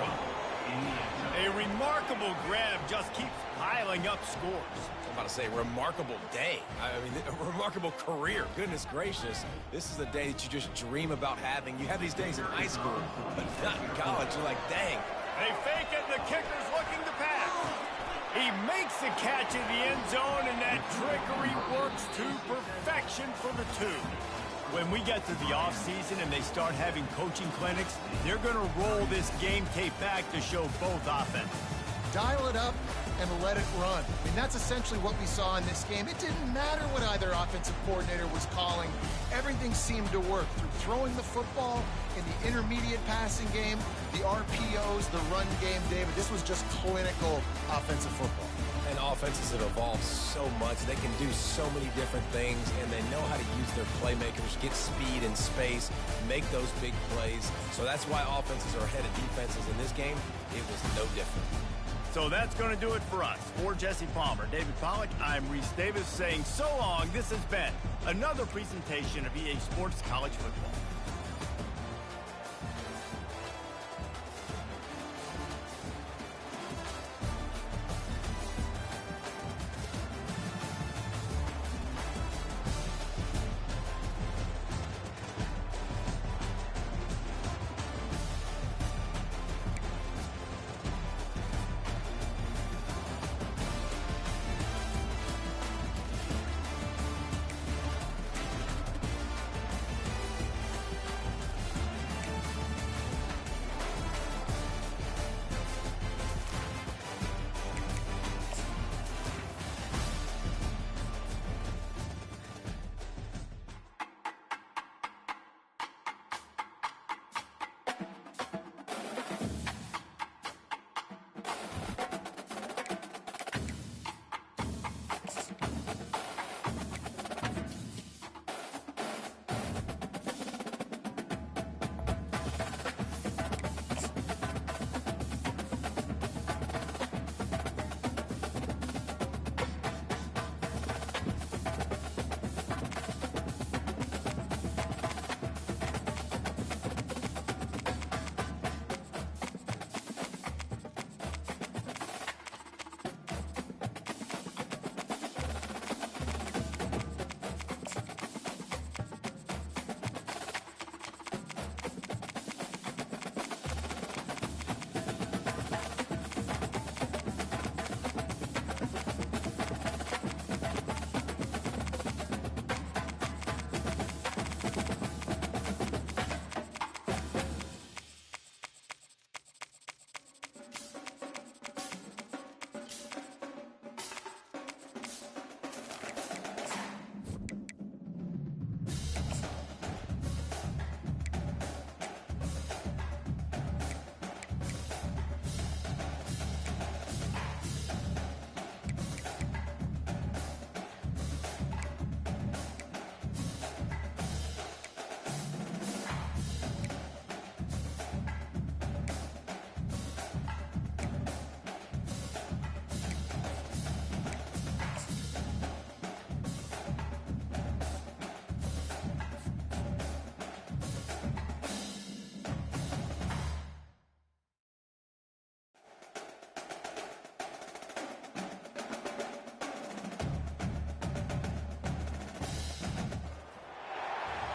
A: A remarkable grab just keeps piling up scores.
C: I'm about to say, remarkable day. I mean, a remarkable career. Goodness gracious. This is a day that you just dream about having. You have these days in high school, but not in college. You're like, dang.
A: They fake it, the kicker's looking to pass. He makes the catch in the end zone, and that trickery works to perfection for the 2. When we get to the offseason and they start having coaching clinics, they're going to roll this game tape back to show both offenses.
B: Dial it up and let it run. I mean, that's essentially what we saw in this game. It didn't matter what either offensive coordinator was calling. Everything seemed to work through throwing the football in the intermediate passing game, the RPOs, the run game, David. This was just clinical offensive football.
C: And offenses have evolved so much. They can do so many different things, and they know how to use their playmakers, get speed and space, make those big plays. So that's why offenses are ahead of defenses in this game. It was no different.
A: So that's going to do it for us. For Jesse Palmer, David Pollack, I'm Reese Davis saying so long. This has been another presentation of EA Sports College Football.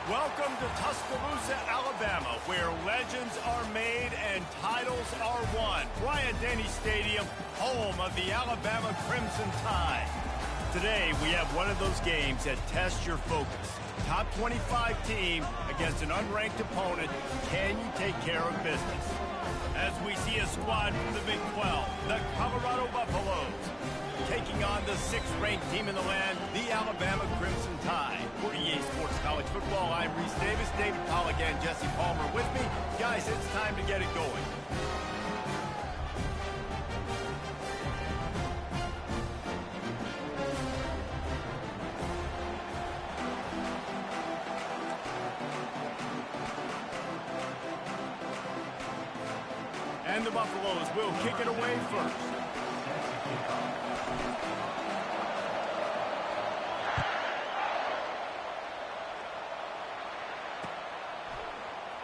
A: Welcome to Tuscaloosa, Alabama, where legends are made and titles are won. Bryant-Denny Stadium, home of the Alabama Crimson Tide. Today, we have one of those games that tests your focus. Top 25 team against an unranked opponent. Can you take care of business? As we see a squad from the Big 12, the Colorado Buffaloes, taking on the 6th-ranked team in the land, the Alabama Crimson Tide. For EA Sports College Football, I'm Reese Davis, David Pollack, and Jesse Palmer with me. Guys, it's time to get it going. And the Buffaloes will kick it away first.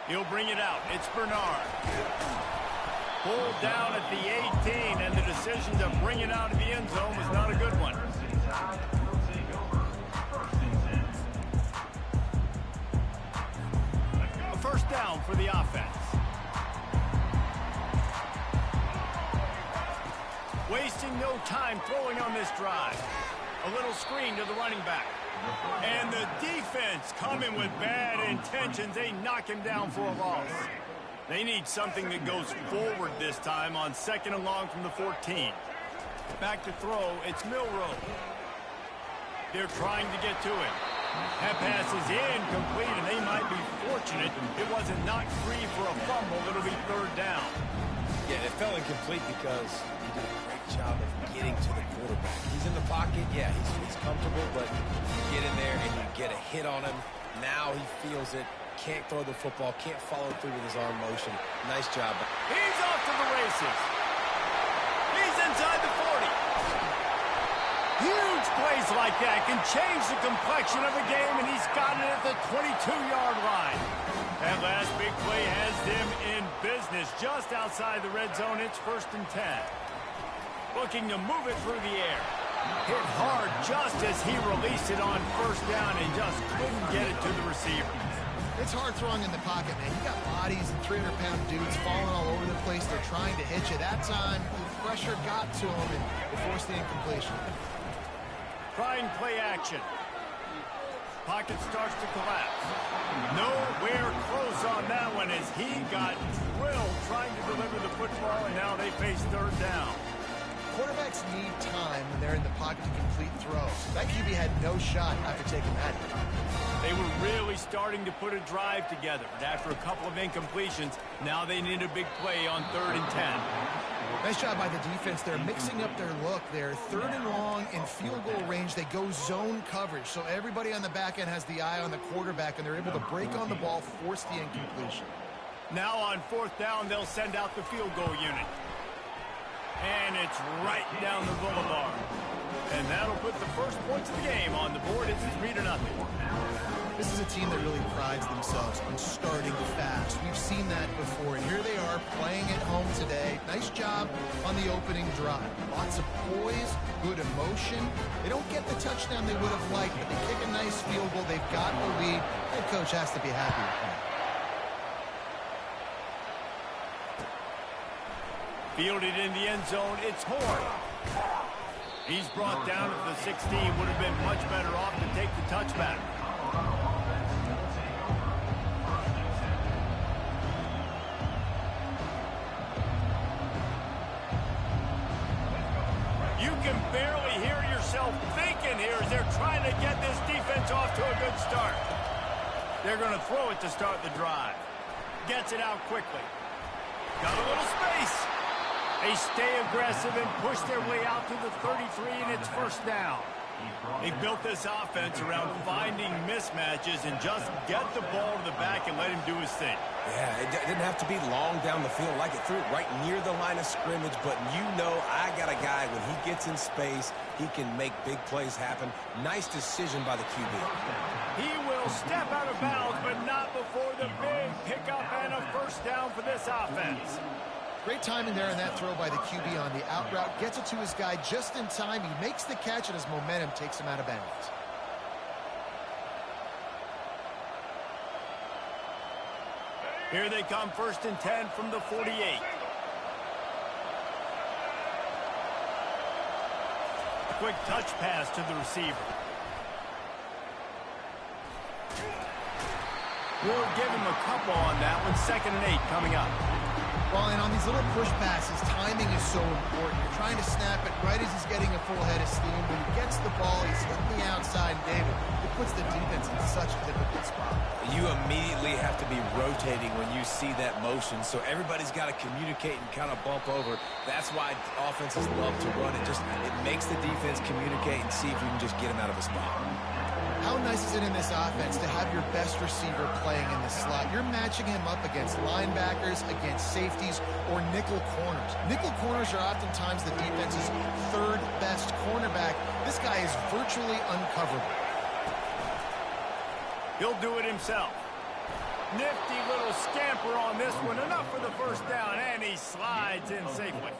A: He'll bring it out. It's Bernard. Pulled down at the 18, and the decision to bring it out of the end zone was not a good one. A first down for the offense. Wasting no time throwing on this drive. A little screen to the running back. And the defense coming with bad intentions. They knock him down for a loss. They need something that goes forward this time on 2nd and long from the 14. Back to throw. It's Milroe. They're trying to get to it. That pass is incomplete, and they might be fortunate it wasn't knocked free for a fumble. It'll be 3rd down.
C: Yeah, it fell incomplete because he did a great job of getting to the quarterback. He's in the pocket, yeah, he's comfortable, but you get in there and you get a hit on him. Now he feels it, can't throw the football, can't follow through with his arm motion. Nice job.
A: He's off to the races. He's inside the 40. Huge plays like that can change the complexion of a game, and he's got it at the 22-yard line. That last big play has them in business just outside the red zone. It's 1st and 10. Looking to move it through the air. Hit hard just as he released it on 1st down and just couldn't get it to the receiver.
B: It's hard throwing in the pocket, man. You got bodies and 300-pound dudes falling all over the place. They're trying to hit you. That time, the pressure got to him and it forced the incompletion.
A: Try and play action. Pocket starts to collapse. Nowhere close on that one as he got drilled trying to deliver the football, and now they face 3rd down.
B: Quarterbacks need time when they're in the pocket to complete throws. That QB had no shot after taking that hit.
A: They were really starting to put a drive together, but after a couple of incompletions, now they need a big play on 3rd and 10.
B: Nice job by the defense. They're mixing up their look. They're 3rd and long in field goal range. They go zone coverage, so everybody on the back end has the eye on the quarterback, and they're able to break on the ball, force the incompletion.
A: Now on 4th down, they'll send out the field goal unit. And it's right down the boulevard. And that'll put the first points of the game on the board. It's 3-0.
B: This is a team that really prides themselves on starting fast. We've seen that before, and here they are playing at home today. Nice job on the opening drive. Lots of poise, good emotion. They don't get the touchdown they would have liked, but they kick a nice field goal. They've got the lead. Head coach has to be happy with that.
A: Fielded in the end zone, it's Horn. He's brought down at the 16. Would have been much better off to take the touchback. You can barely hear yourself thinking here as they're trying to get this defense off to a good start. They're going to throw it to start the drive. Gets it out quickly. Got a little space. They stay aggressive and push their way out to the 33, and it's 1st down. They built this offense around finding mismatches and just get the ball to the back and let him do his thing.
C: Yeah, it didn't have to be long down the field. Like it threw it right near the line of scrimmage, but you know I got a guy, when he gets in space, he can make big plays happen. Nice decision by the QB.
A: He will step out of bounds, but not before the big pickup and a 1st down for this offense.
B: Great timing there in that throw by the QB on the out route. Gets it to his guy just in time. He makes the catch, and his momentum takes him out of bounds.
A: Here they come, 1st and 10 from the 48. Quick touch pass to the receiver. We'll give him a couple on that one. 2nd and 8 coming up.
B: Well, and on these little push passes, timing is so important. You're trying to snap it right as he's getting a full head of steam. When he gets the ball, he's hitting the outside, David. It puts the defense in such a difficult spot.
C: You immediately have to be rotating when you see that motion, so everybody's got to communicate and kind of bump over. That's why offenses love to run it. It makes the defense communicate and see if you can just get him out of a spot.
B: How nice is it in this offense to have your best receiver playing in the slot? You're matching him up against linebackers, against safeties, or nickel corners. Nickel corners are oftentimes the defense's 3rd best cornerback. This guy is virtually uncoverable.
A: He'll do it himself. Nifty little scamper on this one. Enough for the 1st down, and he slides in safely.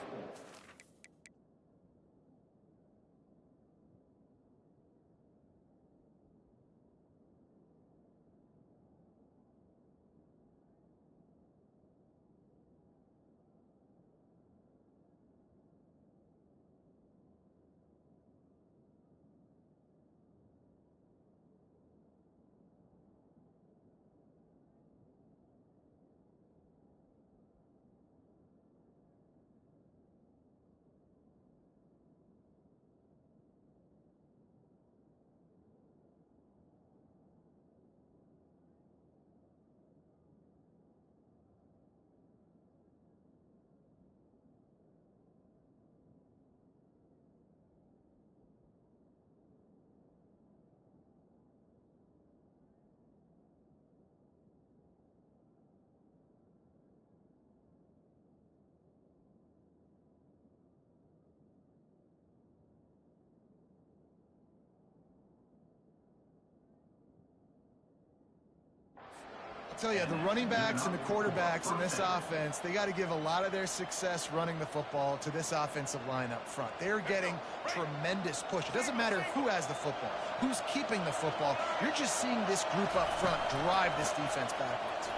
B: I'll tell you, the running backs and the quarterbacks in this offense, they got to give a lot of their success running the football to this offensive line up front. They're getting tremendous push. It doesn't matter who has the football, who's keeping the football. You're just seeing this group up front drive this defense backwards.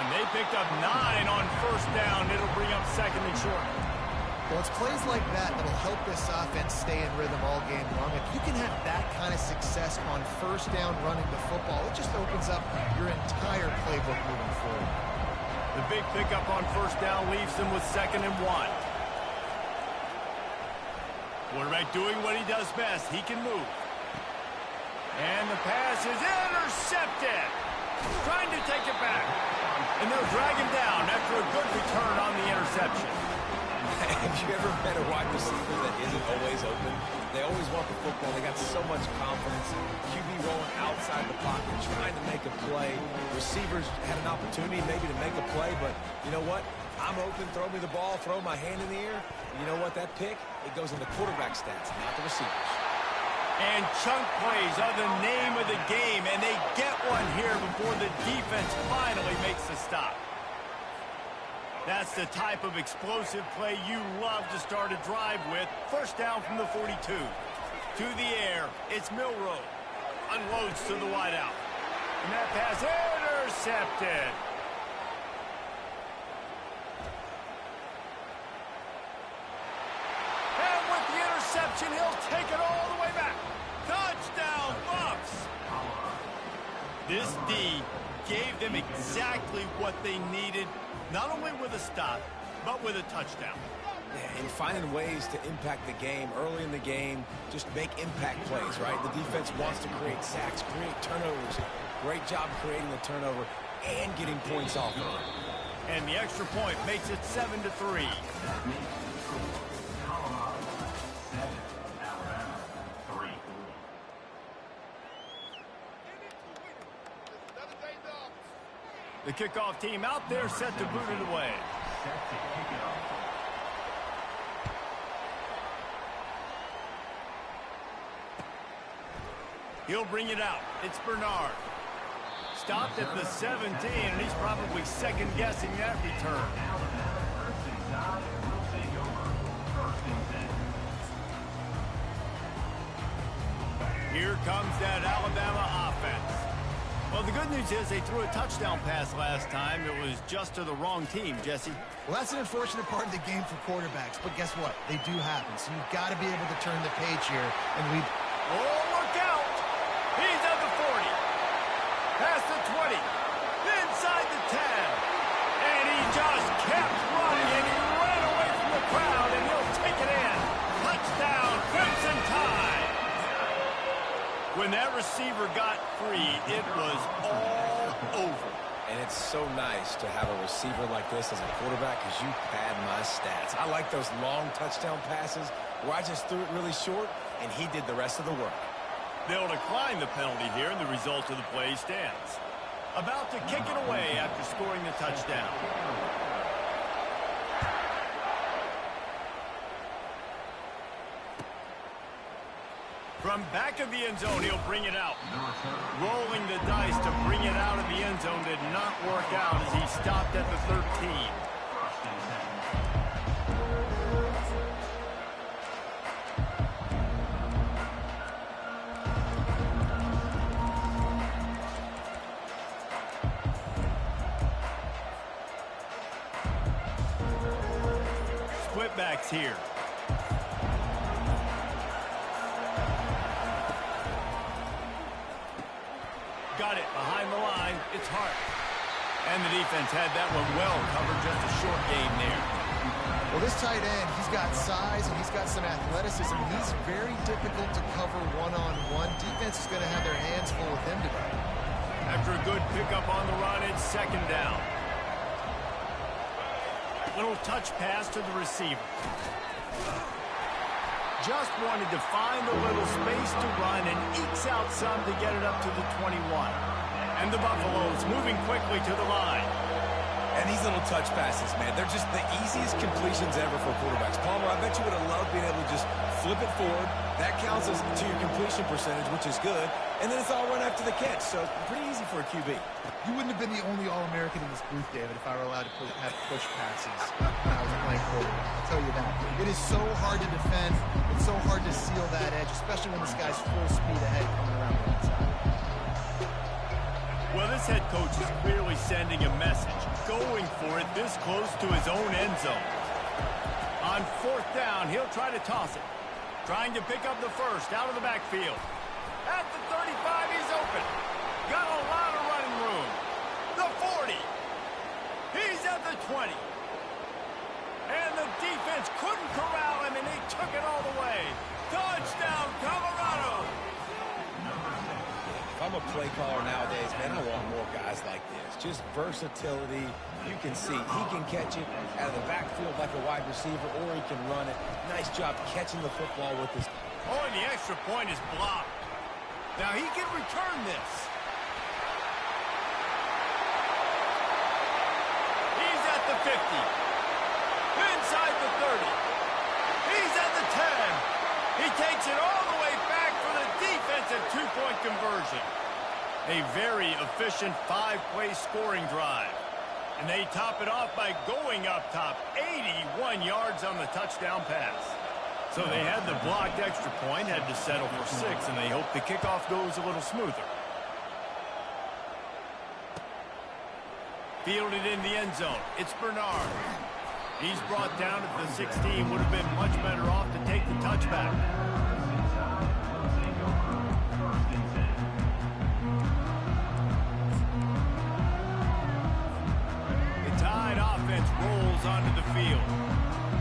A: And they picked up 9 on 1st down. It'll bring up 2nd and short.
B: Well, it's plays like that that'll help this offense stay in rhythm all game long. If you can have that kind of success on 1st down running the football, it just opens up your entire playbook moving forward.
A: The big pickup on 1st down leaves them with 2nd and 1. Quarterback doing what he does best. He can move. And the pass is intercepted. Trying to take it back. And they'll drag him down after a good return on the interception.
C: Have you ever met a wide receiver that isn't always open? They always want the football. They got so much confidence. QB rolling outside the pocket, trying to make a play. Receivers had an opportunity maybe to make a play, but you know what? I'm open, throw me the ball, throw my hand in the air. You know what? That pick, it goes in the quarterback stats, not the receivers.
A: And chunk plays are the name of the game, and they get one here before the defense finally makes the stop. That's the type of explosive play you love to start a drive with. 1st down from the 42. To the air, it's Milroe. Unloads to the wideout. And that pass intercepted. And with the interception, he'll take it all the way back. Touchdown, Bucks! This D gave them exactly what they needed, not only with a stop, but with a touchdown.
C: Yeah, and finding ways to impact the game early in the game, just make impact plays, right? The defense wants to create sacks, create turnovers. Great job creating the turnover and getting points off of it.
A: And the extra point makes it 7-3. The kickoff team out there set to boot it away. He'll bring it out. It's Bernard. Stopped at the 17, and he's probably second-guessing that return. Here comes that Alabama offense. Well, the good news is they threw a touchdown pass last time. It was just to the wrong team, Jesse.
B: Well, that's an unfortunate part of the game for quarterbacks, but guess what? They do happen, so you've got to be able to turn the page here and lead.
A: Oh, look out! He's at the 40. Past the 20. Inside the 10. And he just kept running, and he ran away from the crowd, and he'll take it in. Touchdown, Crimson Tide! When that receiver got free, it was all over.
C: And it's so nice to have a receiver like this as a quarterback because you pad my stats. I like those long touchdown passes where I just threw it really short, and he did the rest of the work.
A: They'll decline the penalty here, and the result of the play stands. About to kick it away after scoring the touchdown. From back of the end zone, he'll bring it out. Rolling the dice to bring it out of the end zone did not work out as he stopped at the 13. Split backs here. Got it behind the line. It's Hart. And the defense had that one well covered. Just a short game there.
B: Well, this tight end, he's got size and he's got some athleticism. He's very difficult to cover one-on-one. Defense is going to have their hands full with him today.
A: After a good pickup on the run, it's second down. Little touch pass to the receiver. Just wanted to find a little space to run and ekes out some to get it up to the 21. And the Buffaloes moving quickly to the line.
C: And these little touch passes, man, they're just the easiest completions ever for quarterbacks. Palmer, I bet you would have loved being able to just flip it forward. That counts as to your completion percentage, which is good. And then it's all run after the catch, so pretty easy for a QB.
B: You wouldn't have been the only All-American in this booth, David, if I were allowed to have push passes when I was playing quarterback. I'll tell you that. It is so hard to defend. It's so hard to seal that edge, especially when this guy's full speed ahead coming around the outside.
A: Well, this head coach is clearly sending a message, going for it this close to his own end zone. On fourth down, he'll try to toss it. Trying to pick up the first out of the backfield. At the 35, he's open. Got a lot of running room. The 40. He's at the 20. And the defense couldn't corral him, and he took it all the way. Touchdown, Colorado.
C: If I'm a play caller nowadays, man, I want more guys like this. Just versatility. You can see he can catch it out of the backfield like a wide receiver, or he can run it. Nice job catching the football with his...
A: Oh, and the extra point is blocked. Now he can return this. He's at the 50. Inside the 30. He's at the 10. He takes it all the way back for the defensive two-point conversion. A very efficient five-play scoring drive. And they top it off by going up top. 81 yards on the touchdown pass. So they had the blocked extra point, had to settle for 6, and they hope the kickoff goes a little smoother. Fielded in the end zone. It's Bernard. He's brought down at the 16. Would have been much better off to take the touchback. The Tide offense rolls onto the field.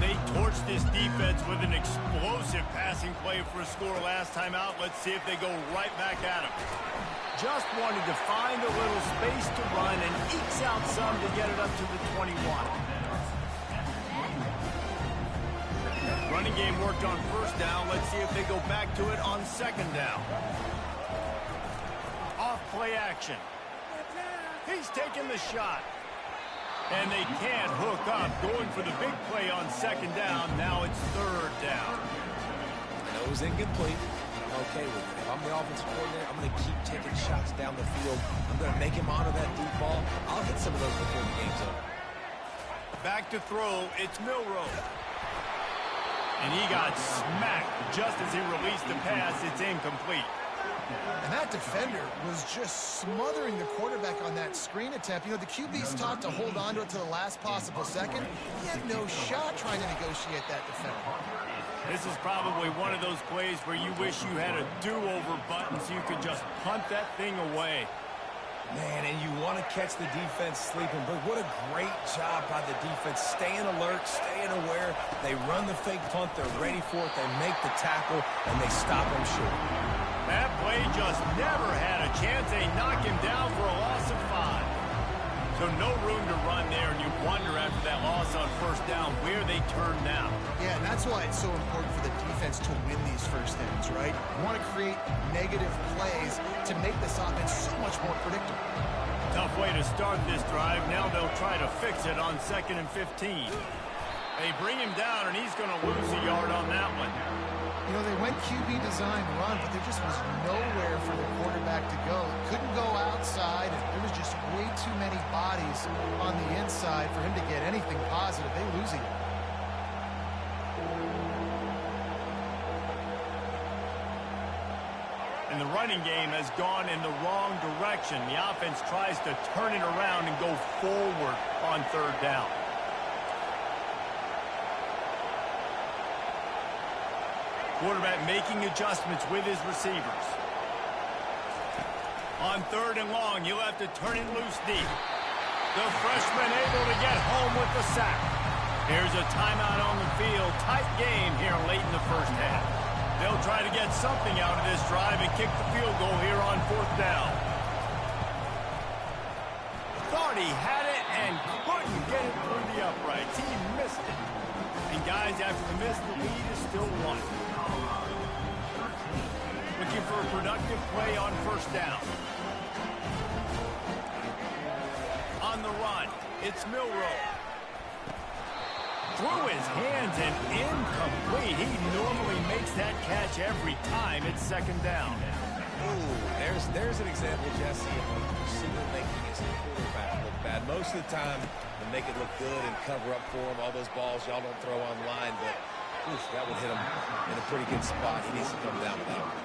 A: They torched this defense with an explosive passing play for a score last time out. Let's see if they go right back at him. Just wanted to find a little space to run and ekes out some to get it up to the 21. Running game worked on first down. Let's see if they go back to it on second down. Off play action. He's taking the shot. And they can't hook up. Going for the big play on second down. Now it's third down.
C: I know it was incomplete. I'm okay with it. If I'm the offensive coordinator, I'm going to keep taking shots down the field. I'm going to make him honor that deep ball. I'll hit some of those before the game's over.
A: Back to throw. It's Milroe. And he got smacked just as he released the pass. It's incomplete.
B: And that defender was just smothering the quarterback on that screen attempt. You know, the QB's taught to hold on to it to the last possible second. He had no shot trying to negotiate that defender.
A: This is probably one of those plays where you wish you had a do-over button so you could just punt that thing away.
C: Man, and you want to catch the defense sleeping, but what a great job by the defense. Staying alert, staying aware. They run the fake punt. They're ready for it. They make the tackle, and they stop him short.
A: That play just never had a chance. They knock him down for a loss of 5. So no room to run there, and you wonder after that loss on first down where they turn now.
B: Yeah, and that's why it's so important for the defense to win these first downs, right? You want to create negative plays to make this offense so much more predictable.
A: Tough way to start this drive. Now they'll try to fix it on 2nd and 15. They bring him down, and he's going to lose a yard on that one.
B: You know, they went QB design run, but there just was nowhere for the quarterback to go. Couldn't go outside, and there was just way too many bodies on the inside for him to get anything positive. They lose it.
A: And the running game has gone in the wrong direction. The offense tries to turn it around and go forward on 3rd down. Quarterback making adjustments with his receivers. On 3rd and long, you'll have to turn it loose deep. The freshman able to get home with the sack. Here's a timeout on the field. Tight game here late in the first half. They'll try to get something out of this drive and kick the field goal here on 4th down. Thought he had it and couldn't get it through the uprights. He missed it. And guys, after the miss, the lead is still 1. Looking for a productive play on 1st down. On the run, it's Milroe. Through his hands and incomplete. He normally makes that catch every time. It's 2nd down.
C: Ooh, there's an example, Jesse, of a receiver making his quarterback look bad. Most of the time, they make it look good and cover up for him. All those balls y'all don't throw online, but oof, that would hit him in a pretty good spot. He needs to come down with that one.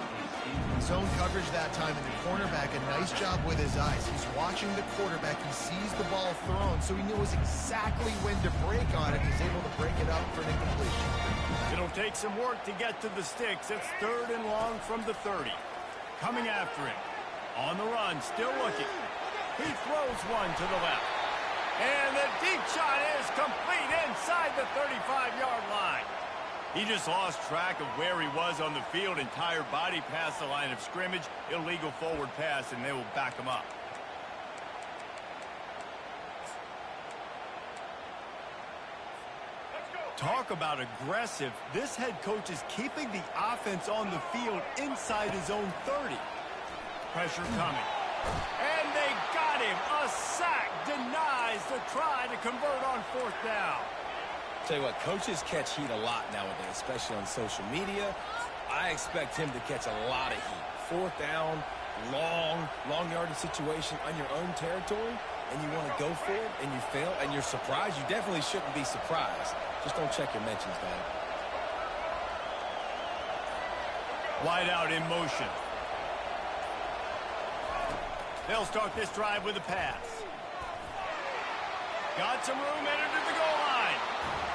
B: Zone coverage that time, and the cornerback, a nice job with his eyes. He's watching the quarterback. He sees the ball thrown, so he knows exactly when to break on it. He's able to break it up for an incompletion.
A: It'll take some work to get to the sticks. It's 3rd and long from the 30. Coming after him. On the run, still looking. He throws one to the left. And the deep shot is complete inside the 35-yard line. He just lost track of where he was on the field. Entire body past the line of scrimmage. Illegal forward pass, and they will back him up. Talk about aggressive. This head coach is keeping the offense on the field inside his own 30. Pressure coming. And they got him. A sack denies the try to convert on 4th down.
C: Tell you what, coaches catch heat a lot nowadays, especially on social media. I expect him to catch a lot of heat. 4th down, long yardage situation on your own territory, and you want to go for it, and you fail, and you're surprised. You definitely shouldn't be surprised. Just don't check your mentions, man.
A: Wide out in motion. They'll start this drive with a pass. Got some room, entered to the goal line.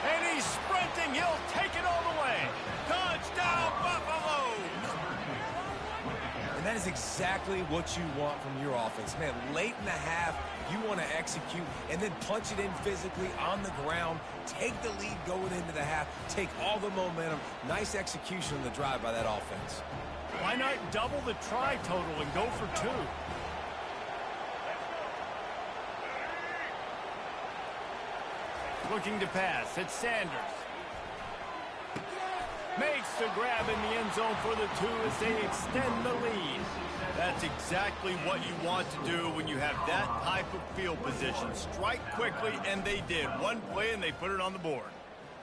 A: And he's sprinting. He'll take it all the way. Touchdown, Buffalo!
C: And that is exactly what you want from your offense. Man, late in the half, you want to execute and then punch it in physically on the ground. Take the lead going into the half. Take all the momentum. Nice execution on the drive by that offense.
A: Why not double the try total and go for 2? Looking to pass. It's Sanders. Makes the grab in the end zone for the 2 as they extend the lead. That's exactly what you want to do when you have that type of field position. Strike quickly, and they did. One play, and they put it on the board.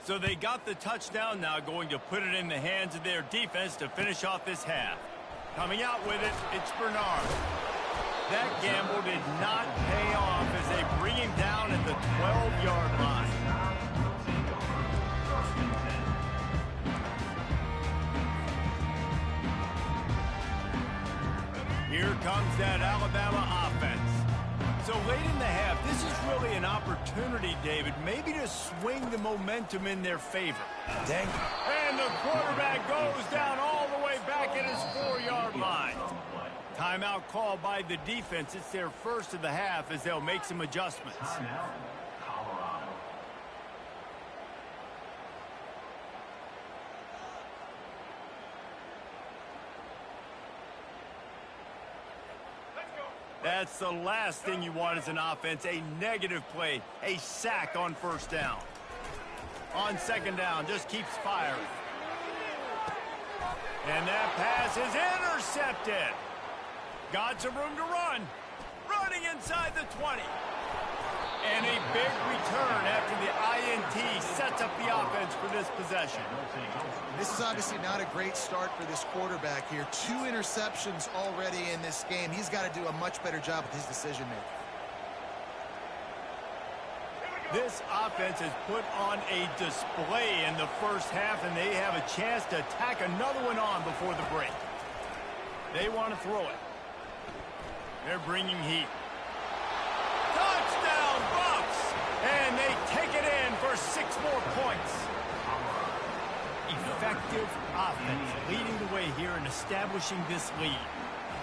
A: So they got the touchdown, now going to put it in the hands of their defense to finish off this half. Coming out with it, it's Bernard. That gamble did not pay off as they bring him down at the 12-yard line. Here comes that Alabama offense. So late in the half, this is really an opportunity, David, maybe to swing the momentum in their favor.
C: Dang.
A: And the quarterback goes down all the way back at his 4-yard line. Timeout called by the defense. It's their first of the half as they'll make some adjustments.
E: Timeout, Colorado.
A: That's the last thing you want as an offense, a negative play, a sack on first down. On second down, just keeps firing. And that pass is intercepted. Got some room to run. Running inside the 20. And a big return after the INT sets up the offense for this possession.
B: This is obviously not a great start for this quarterback here. 2 interceptions already in this game. He's got to do a much better job with his decision-making.
A: This offense has put on a display in the first half, and they have a chance to tack another one on before the break. They want to throw it. They're bringing heat. Touchdown, Bucks! And they take it in for 6 more points. Effective offense leading the way here and establishing this lead.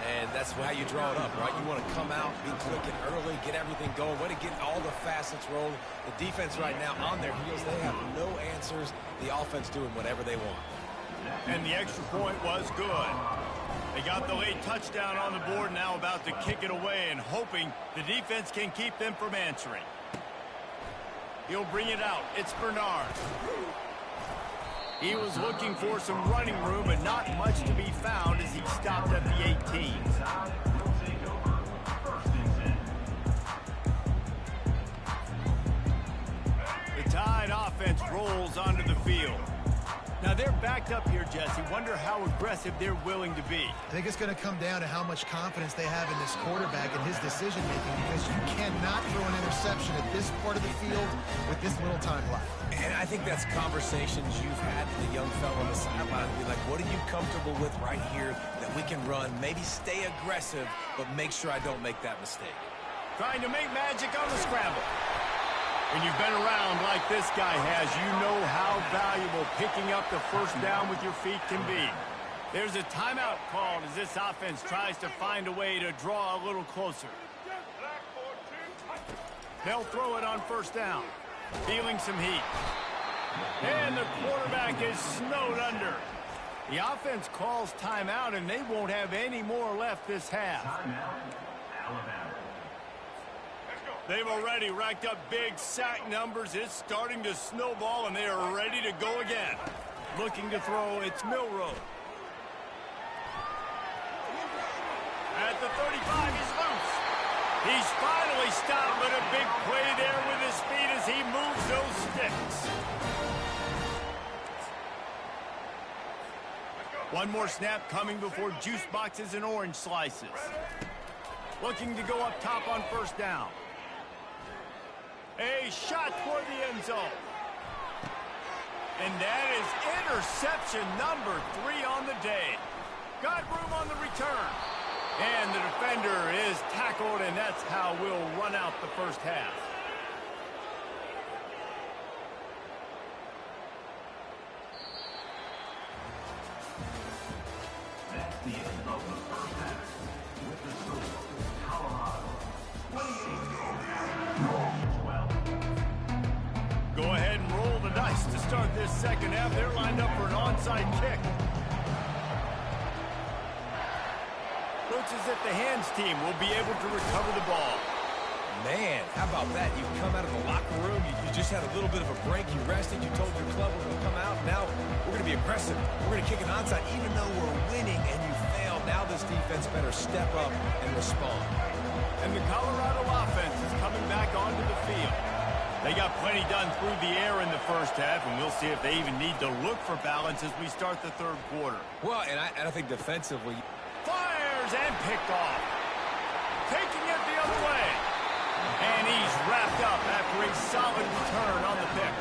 C: And that's how you draw it up, right? You want to come out, be clicking early, get everything going, way to get all the facets rolling. The defense right now on their heels, they have no answers. The offense doing whatever they want.
A: And the extra point was good. They got the late touchdown on the board, now about to kick it away and hoping the defense can keep them from answering. He'll bring it out. It's Bernard. He was looking for some running room, but not much to be found as he stopped at the 18. The Tide offense rolls onto the field. Now they're backed up here, Jesse. Wonder how aggressive they're willing to be.
B: I think it's going to come down to how much confidence they have in this quarterback and his decision-making, because you cannot throw an interception at this part of the field with this little time left.
C: And I think that's conversations you've had with the young fellow on the sideline. Be like, what are you comfortable with right here that we can run? Maybe stay aggressive, but make sure I don't make that mistake.
A: Trying to make magic on the scramble. When you've been around like this guy has, you know how valuable picking up the first down with your feet can be. There's a timeout called as this offense tries to find a way to draw a little closer. They'll throw it on first down. Feeling some heat. And the quarterback is snowed under. The offense calls timeout, and they won't have any more left this half.
E: Timeout, Alabama.
A: They've already racked up big sack numbers. It's starting to snowball, and they are ready to go again. Looking to throw, it's Milrow. At the 35, he's loose. He's finally stopped, but a big play there with his feet as he moves those sticks. One more snap coming before juice boxes and orange slices. Looking to go up top on first down. A shot toward the end zone. And that is interception number 3 on the day. Got room on the return. And the defender is tackled, and that's how we'll run out the first half.
E: That's the end of the first half. With the score, Colorado 28-12.
A: Go ahead and roll the dice to start this second half. They're lined up for an onside kick. Looks as if the hands team will be able to recover the ball.
C: Man, how about that? You come out of the locker room, you just had a little bit of a break, you rested, you told your club we're going to come out. Now we're going to be aggressive. We're going to kick an onside. Even though we're winning and you failed, now this defense better step up and respond.
A: And the Colorado offense is coming back onto the field. They got plenty done through the air in the first half, and we'll see if they even need to look for balance as we start the third quarter.
C: Well, and I think defensively,
A: Fires and picked off. Taking it the other way. And he's wrapped up after a solid return on the pick.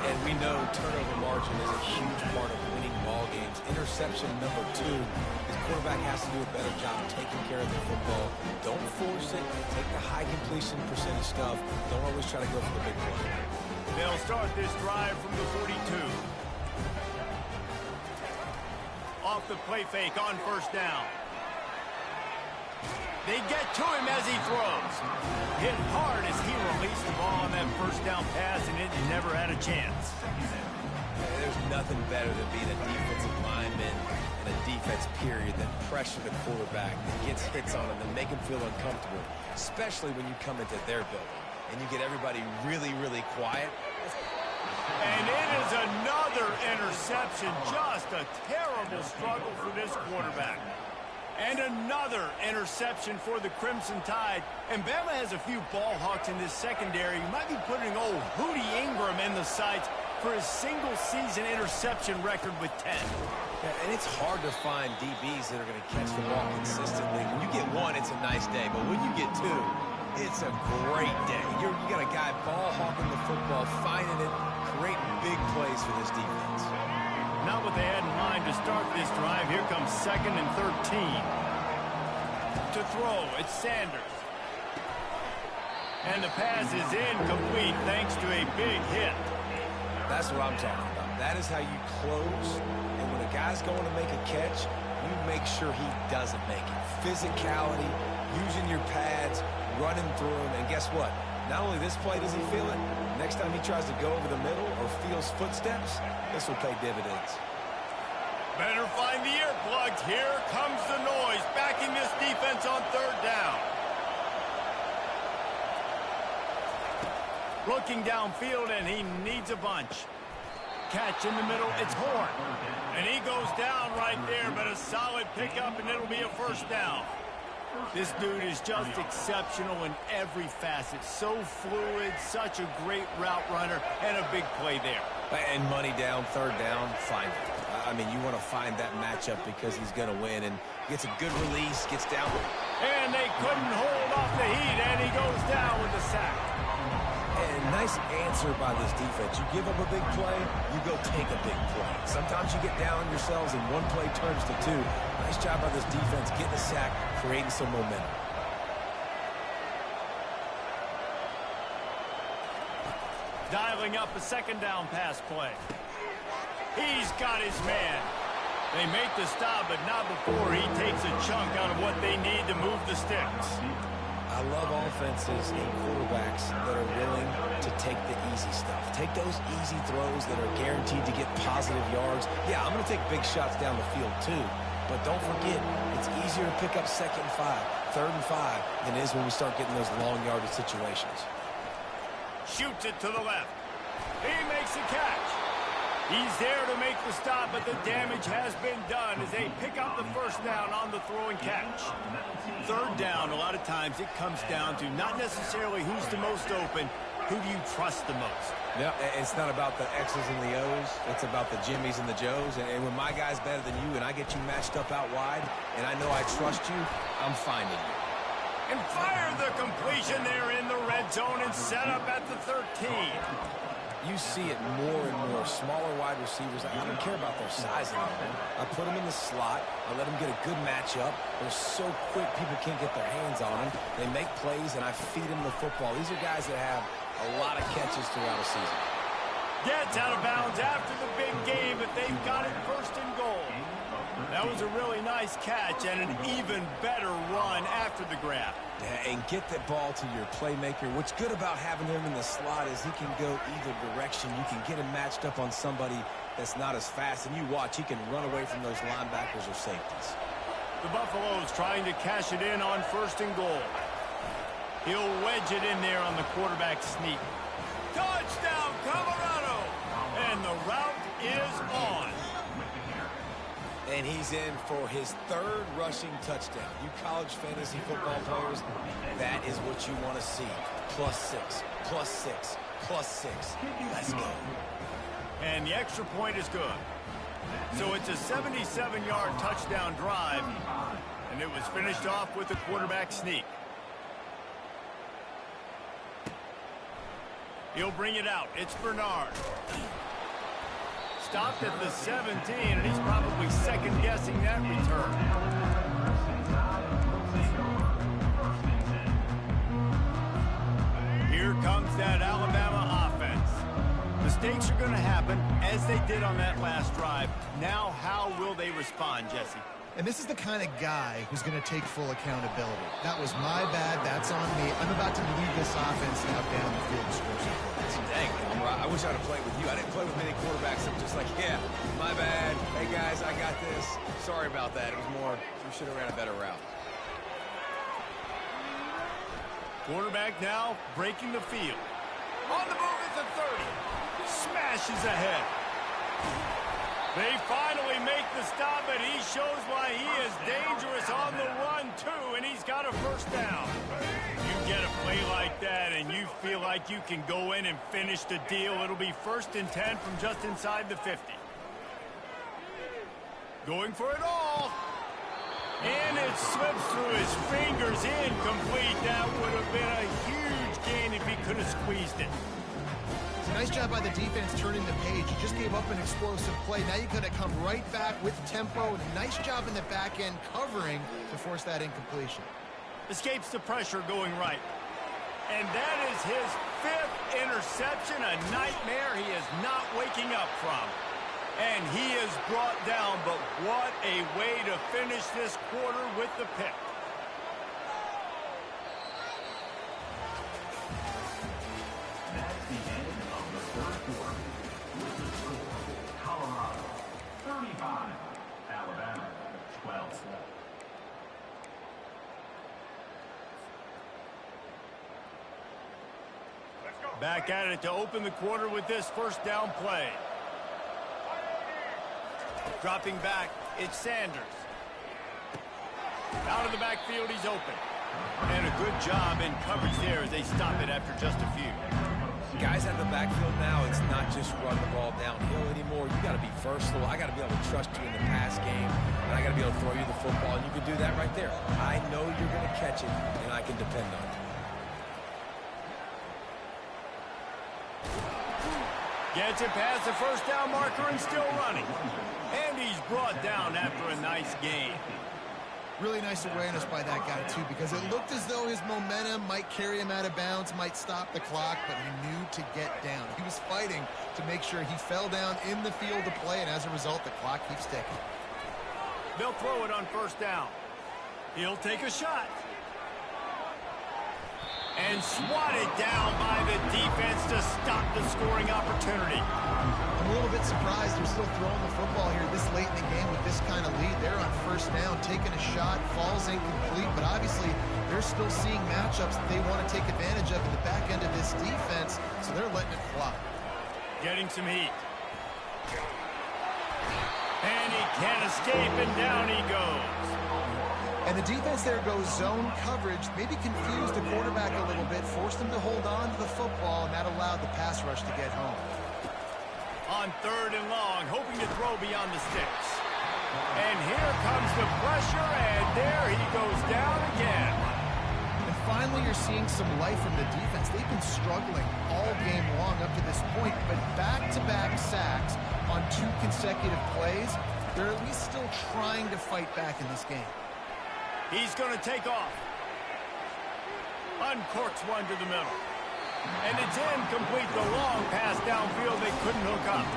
C: and we know turnover margin is a huge part of winning ball games. Interception number 2. His quarterback has to do a better job taking care of the football. Don't force it. Take the high completion percentage stuff. Don't always try to go for the big play.
A: They'll start this drive from the 42. Off the play fake on first down. They get to him as he throws. Hit hard as he released the ball on that first down pass, and it never had a chance.
C: There's nothing better than being a defensive lineman and a defense period than pressure the quarterback that gets hits on him and make him feel uncomfortable, especially when you come into their building and you get everybody really, really quiet.
A: And it is another interception. Just a terrible struggle for this quarterback. And another interception for the Crimson Tide. And Bama has a few ball hawks in this secondary. You might be putting old Hootie Ingram in the sights for his single-season interception record with 10.
C: Yeah, and it's hard to find DBs that are going to catch the ball consistently. When you get one, it's a nice day. But when you get two, it's a great day. You got a guy ball hawking the football, finding it, creating big plays for this defense.
A: Not what they had in mind to start this drive. Here comes 2nd and 13. To throw, it's Sanders. And the pass is incomplete thanks to a big hit.
C: That's what I'm talking about. That is how you close. And when a guy's going to make a catch, you make sure he doesn't make it. Physicality, using your pads, running through him. And guess what? Not only this play does he feel it, next time he tries to go over the middle or feels footsteps, this will pay dividends.
A: Better find the earplugs. Here comes the noise, backing this defense on 3rd down. Looking downfield, and he needs a bunch. Catch in the middle, it's Horn. And he goes down right there, but a solid pickup, and it'll be a 1st down. This dude is just exceptional in every facet. So fluid, such a great route runner, and a big play there.
C: And money down, 3rd down, find it. I mean, you want to find that matchup because he's going to win, and gets a good release, gets down.
A: And they couldn't hold off the heat, and he goes down with the sack.
C: And nice answer by this defense. You give up a big play, you go take a big play. Sometimes you get down on yourselves and one play turns to 2. Nice job by this defense getting a sack, creating some momentum.
A: Dialing up a 2nd down pass play. He's got his man. They make the stop, but not before he takes a chunk out of what they need to move the sticks.
C: I love offenses and quarterbacks that are willing to take the easy stuff. Take those easy throws that are guaranteed to get positive yards. Yeah, I'm going to take big shots down the field too. But don't forget, it's easier to pick up 2nd and 5, 3rd and 5 than it is when we start getting those long yardage situations.
A: Shoots it to the left. He makes a catch. He's there to make the stop, but the damage has been done as they pick up the 1st down on the throw and catch. 3rd down, a lot of times it comes down to not necessarily who's the most open, who do you trust the most?
C: Yeah, it's not about the X's and the O's. It's about the Jimmys and the Joes. And when my guy's better than you and I get you matched up out wide and I know I trust you, I'm finding you.
A: And fire the completion there in the red zone and set up at the 13.
C: You see it more and more. Smaller wide receivers, I don't care about their size anymore. I put them in the slot. I let them get a good matchup. They're so quick, people can't get their hands on them. They make plays, and I feed them the football. These are guys that have a lot of catches throughout a season.
A: Gets out of bounds after the big game, but they've got it 1st and goal. That was a really nice catch and an even better run after the grab.
C: Yeah, and get that ball to your playmaker. What's good about having him in the slot is he can go either direction. You can get him matched up on somebody that's not as fast, and you watch, he can run away from those linebackers or safeties.
A: The Buffaloes trying to cash it in on 1st and goal. He'll wedge it in there on the quarterback sneak. Touchdown, Colorado! And the route is on.
C: And he's in for his 3rd rushing touchdown. You college fantasy football players, that is what you want to see. +6, +6, +6. Let's go.
A: And the extra point is good. So it's a 77-yard touchdown drive, and it was finished off with a quarterback sneak. He'll bring it out. It's Bernard. stopped at the 17, and he's probably second-guessing that return. Here comes that Alabama offense. Mistakes are going to happen, as they did on that last drive. Now, how will they respond, Jesse?
B: And this is the kind of guy who's going to take full accountability. That was my bad. That's on me. I'm about to lead this offense now down the field to score some points.
C: Dang, I wish I'd have played with you. I didn't play with many quarterbacks that were just like, yeah, my bad. Hey, guys, I got this. Sorry about that. It was more, we should have ran a better route.
A: Quarterback now breaking the field. On the move at the 30. Smashes ahead. They finally make the stop, and he shows why he is dangerous on the run, too, and he's got a first down. You get a play like that, and you feel like you can go in and finish the deal. It'll be 1st and 10 from just inside the 50. Going for it all. And it slips through his fingers, incomplete. That would have been a huge gain if he could have squeezed it.
B: It's a nice job by the defense turning the page. You just gave up an explosive play. Now you got to come right back with tempo. Nice job in the back end covering to force that incompletion.
A: Escapes the pressure going right. And that is his 5th interception, a nightmare he is not waking up from. And he is brought down, but what a way to finish this quarter with the pick.
E: That's the end of the third quarter. With the score, Colorado 35, Alabama 12.
A: Back at it to open the quarter with this first down play. Dropping back, it's Sanders. Out of the backfield, he's open. And a good job in coverage there as they stop it after just a few.
C: Guys out of the backfield now, it's not just run the ball downhill anymore. You got to be versatile. I got to be able to trust you in the pass game, and I got to be able to throw you the football, and you can do that right there. I know you're going to catch it, and I can depend on it.
A: Gets it past the first down marker and still running. And he's brought down after a nice gain.
B: Really nice awareness by that guy, too, because it looked as though his momentum might carry him out of bounds, might stop the clock, but he knew to get down. He was fighting to make sure he fell down in the field to play, and as a result, the clock keeps ticking.
A: They'll throw it on first down. He'll take a shot. And swatted down by the defense to stop the scoring opportunity.
B: I'm a little bit surprised they're still throwing the football here this late in the game with this kind of lead. They're on first down, taking a shot, falls incomplete, but obviously they're still seeing matchups that they want to take advantage of at the back end of this defense, so they're letting it fly.
A: Getting some heat. And he can't escape, and down he goes.
B: And the defense there goes zone coverage, maybe confused the quarterback a little bit, forced him to hold on to the football, and that allowed the pass rush to get home.
A: On 3rd and long, hoping to throw beyond the sticks. And here comes the pressure, and there he goes down again.
B: And finally, you're seeing some life from the defense. They've been struggling all game long up to this point, but back-to-back sacks on 2 consecutive plays, they're at least still trying to fight back in this game.
A: He's going to take off. Uncorks one to the middle. And it's incomplete. The long pass downfield they couldn't hook up.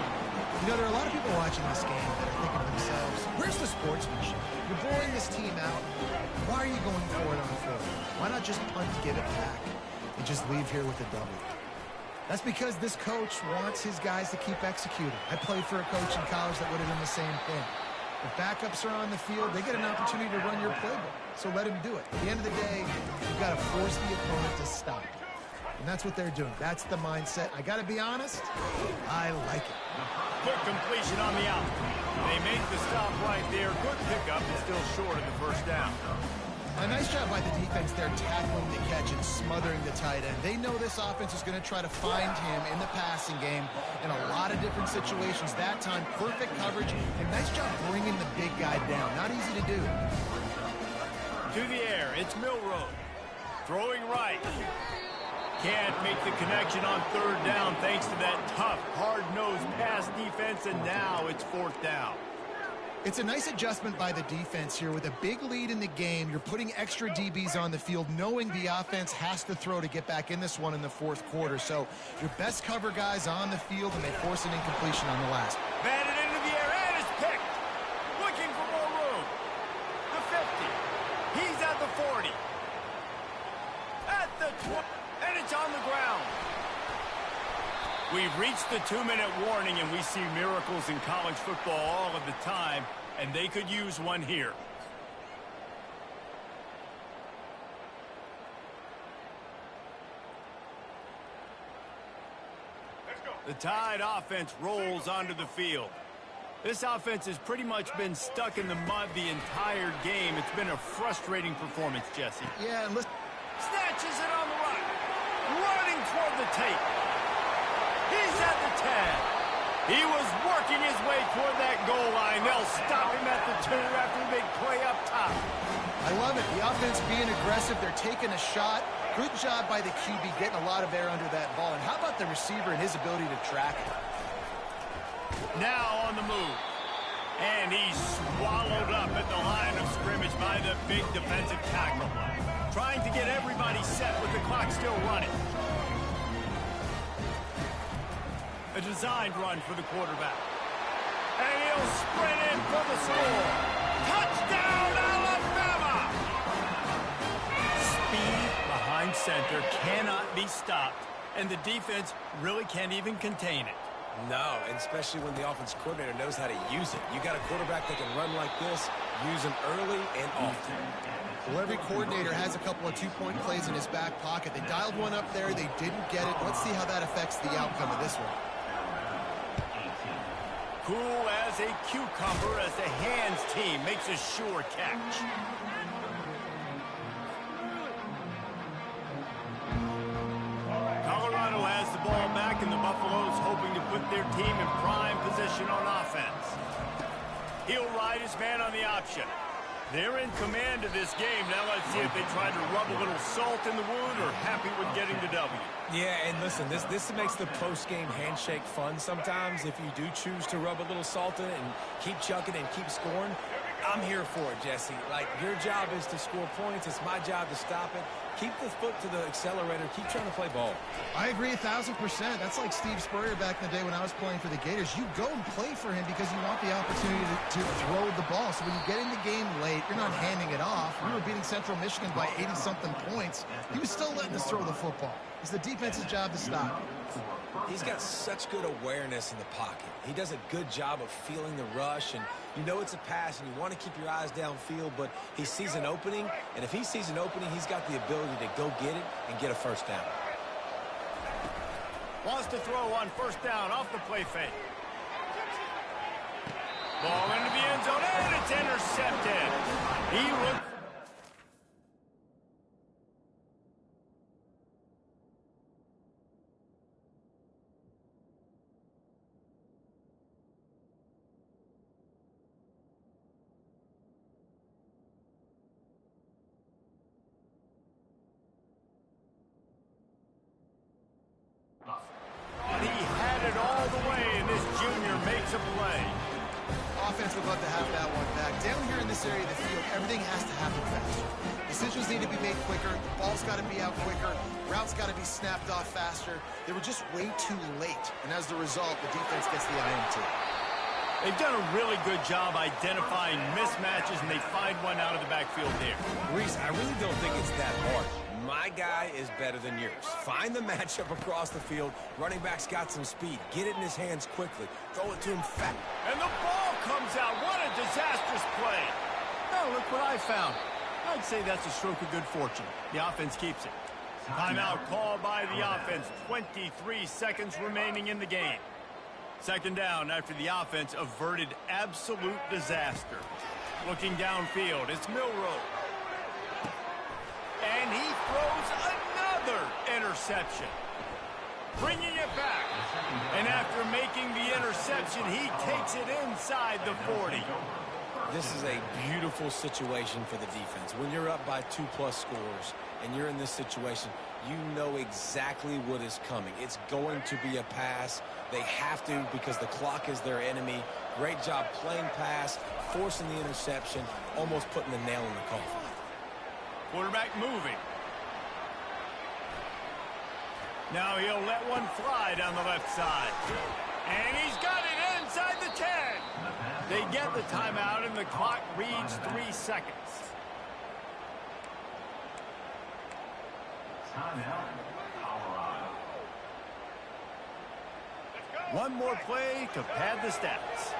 B: You know, there are a lot of people watching this game that are thinking to themselves, where's the sportsmanship? You're boring this team out. Why are you going for it on 4th? Why not just punt, give it back, and just leave here with a W? That's because this coach wants his guys to keep executing. I played for a coach in college that would have done the same thing. If backups are on the field, they get an opportunity to run your playbook. So let him do it. At the end of the day, you've got to force the opponent to stop. And that's what they're doing. That's the mindset. I got to be honest, I like it.
A: Quick completion on the out. They make the stop right there. Good pickup, but still short of the first down.
B: A nice job by the defense there tackling the catch and smothering the tight end. They know this offense is going to try to find him in the passing game in a lot of different situations. That time, perfect coverage, and nice job bringing the big guy down. Not easy to do.
A: To the air, it's Milroe. Throwing right. can't make the connection on third down thanks to that tough, hard-nosed pass defense, and now it's fourth down.
B: It's a nice adjustment by the defense here. With a big lead in the game, you're putting extra DBs on the field, knowing the offense has to throw to get back in this one in the fourth quarter. So your best cover guys on the field, and they force an incompletion on the last.
A: Batted into the air, and it's picked. Looking for more room. The 50. He's at the 40. At the 20. And it's on the ground. We've reached the 2-minute warning, and we see miracles in college football all of the time, and they could use one here. Let's go. The Tide offense rolls onto the field. This offense has pretty much been stuck in the mud the entire game. It's been a frustrating performance, Jesse.
B: Yeah, and listen.
A: Snatches it on the run. Running toward the tape. He's at the 10. He was working his way toward that goal line. They'll stop him at the 2 after the big play up top.
B: I love it. The offense being aggressive. They're taking a shot. Good job by the QB getting a lot of air under that ball. And how about the receiver and his ability to track it?
A: Now on the move. And he's swallowed up at the line of scrimmage by the big defensive tackle. Trying to get everybody set with the clock still running. A designed run for the quarterback. And he'll sprint in for the score. Touchdown, Alabama! Speed behind center cannot be stopped, and the defense really can't even contain it.
C: No, and especially when the offense coordinator knows how to use it. You got a quarterback that can run like this, use him early and often.
B: Well, every coordinator has a couple of two-point plays in his back pocket. They dialed one up there. They didn't get it. Let's see how that affects the outcome of this one.
A: Cool as a cucumber as the hands team makes a sure catch. Colorado has the ball back, and the Buffaloes hoping to put their team in prime position on offense. He'll ride his man on the option. They're in command of this game. Now let's see if they try to rub a little salt in the wound or happy with getting the W.
C: Yeah, and listen, this makes the post-game handshake fun sometimes if you do choose to rub a little salt in it and keep chucking and keep scoring. I'm here for it, Jesse. Like, your job is to score points. It's my job to stop it. Keep the foot to the accelerator. Keep trying to play ball.
B: I agree 1,000%. That's like Steve Spurrier back in the day when I was playing for the Gators. You go and play for him because you want the opportunity to throw the ball. So when you get in the game late, you're not handing it off. We were beating Central Michigan by 80-something points. He was still letting us throw the football. It's the defense's job to stop.
C: He's got such good awareness in the pocket. He does a good job of feeling the rush, and you know it's a pass, and you want to keep your eyes downfield, but he sees an opening, and if he sees an opening, he's got the ability to go get it and get a first down.
A: Wants to throw on first down off the play fake. Ball into the end zone, and it's intercepted. He looked. He had it all the way, and this junior makes a play.
B: Offense would love to have that one back. Down here in this area of the field, everything has to happen faster. Decisions need to be made quicker. The ball's got to be out quicker. Routes got to be snapped off faster. They were just way too late, and as the result, the defense gets the INT.
A: They've done a really good job identifying mismatches, and they find one out of the backfield there.
C: Reese, I really don't think it's that hard. My guy is better than yours. Find the matchup across the field. Running back's got some speed. Get it in his hands quickly. Throw it to him fast.
A: And the ball comes out. What a disastrous play. Oh, look what I found. I'd say that's a stroke of good fortune. The offense keeps it. Timeout called by the offense. 23 seconds remaining in the game. Second down after the offense averted absolute disaster. Looking downfield, it's Milroe. And he throws another interception. Bringing it back. And after making the interception, he takes it inside the 40.
C: This is a beautiful situation for the defense. When you're up by 2+ scores and you're in this situation, you know exactly what is coming. It's going to be a pass. They have to because the clock is their enemy. Great job playing pass, forcing the interception, almost putting the nail in the coffin.
A: Quarterback moving. Now he'll let one fly down the left side. And he's got it inside the 10. They get the timeout, and the clock reads 3 seconds.
E: Timeout, Colorado.
A: One more play to pad the stats.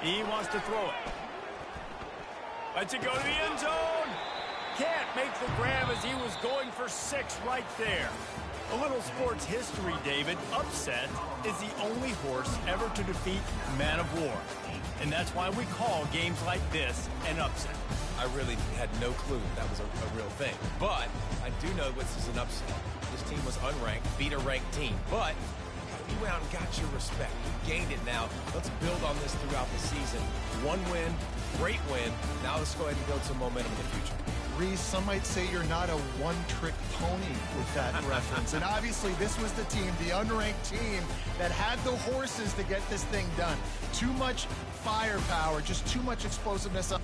A: He wants to throw it. Lets it go to the end zone. Can't make the grab as he was going for 6 right there. A little sports history, David. Upset is the only horse ever to defeat Man of War. And that's why we call games like this an upset.
C: I really had no clue that was a real thing. But I do know this is an upset. This team was unranked, beat a ranked team. But you went out and got your respect. You gained it now. Let's build on this throughout the season. 1 win, great win. Now let's go ahead and build some momentum in the future.
B: Reese, some might say you're not a one-trick pony with that reference. And obviously, this was the team, the unranked team, that had the horses to get this thing done. Too much firepower, just too much explosiveness up.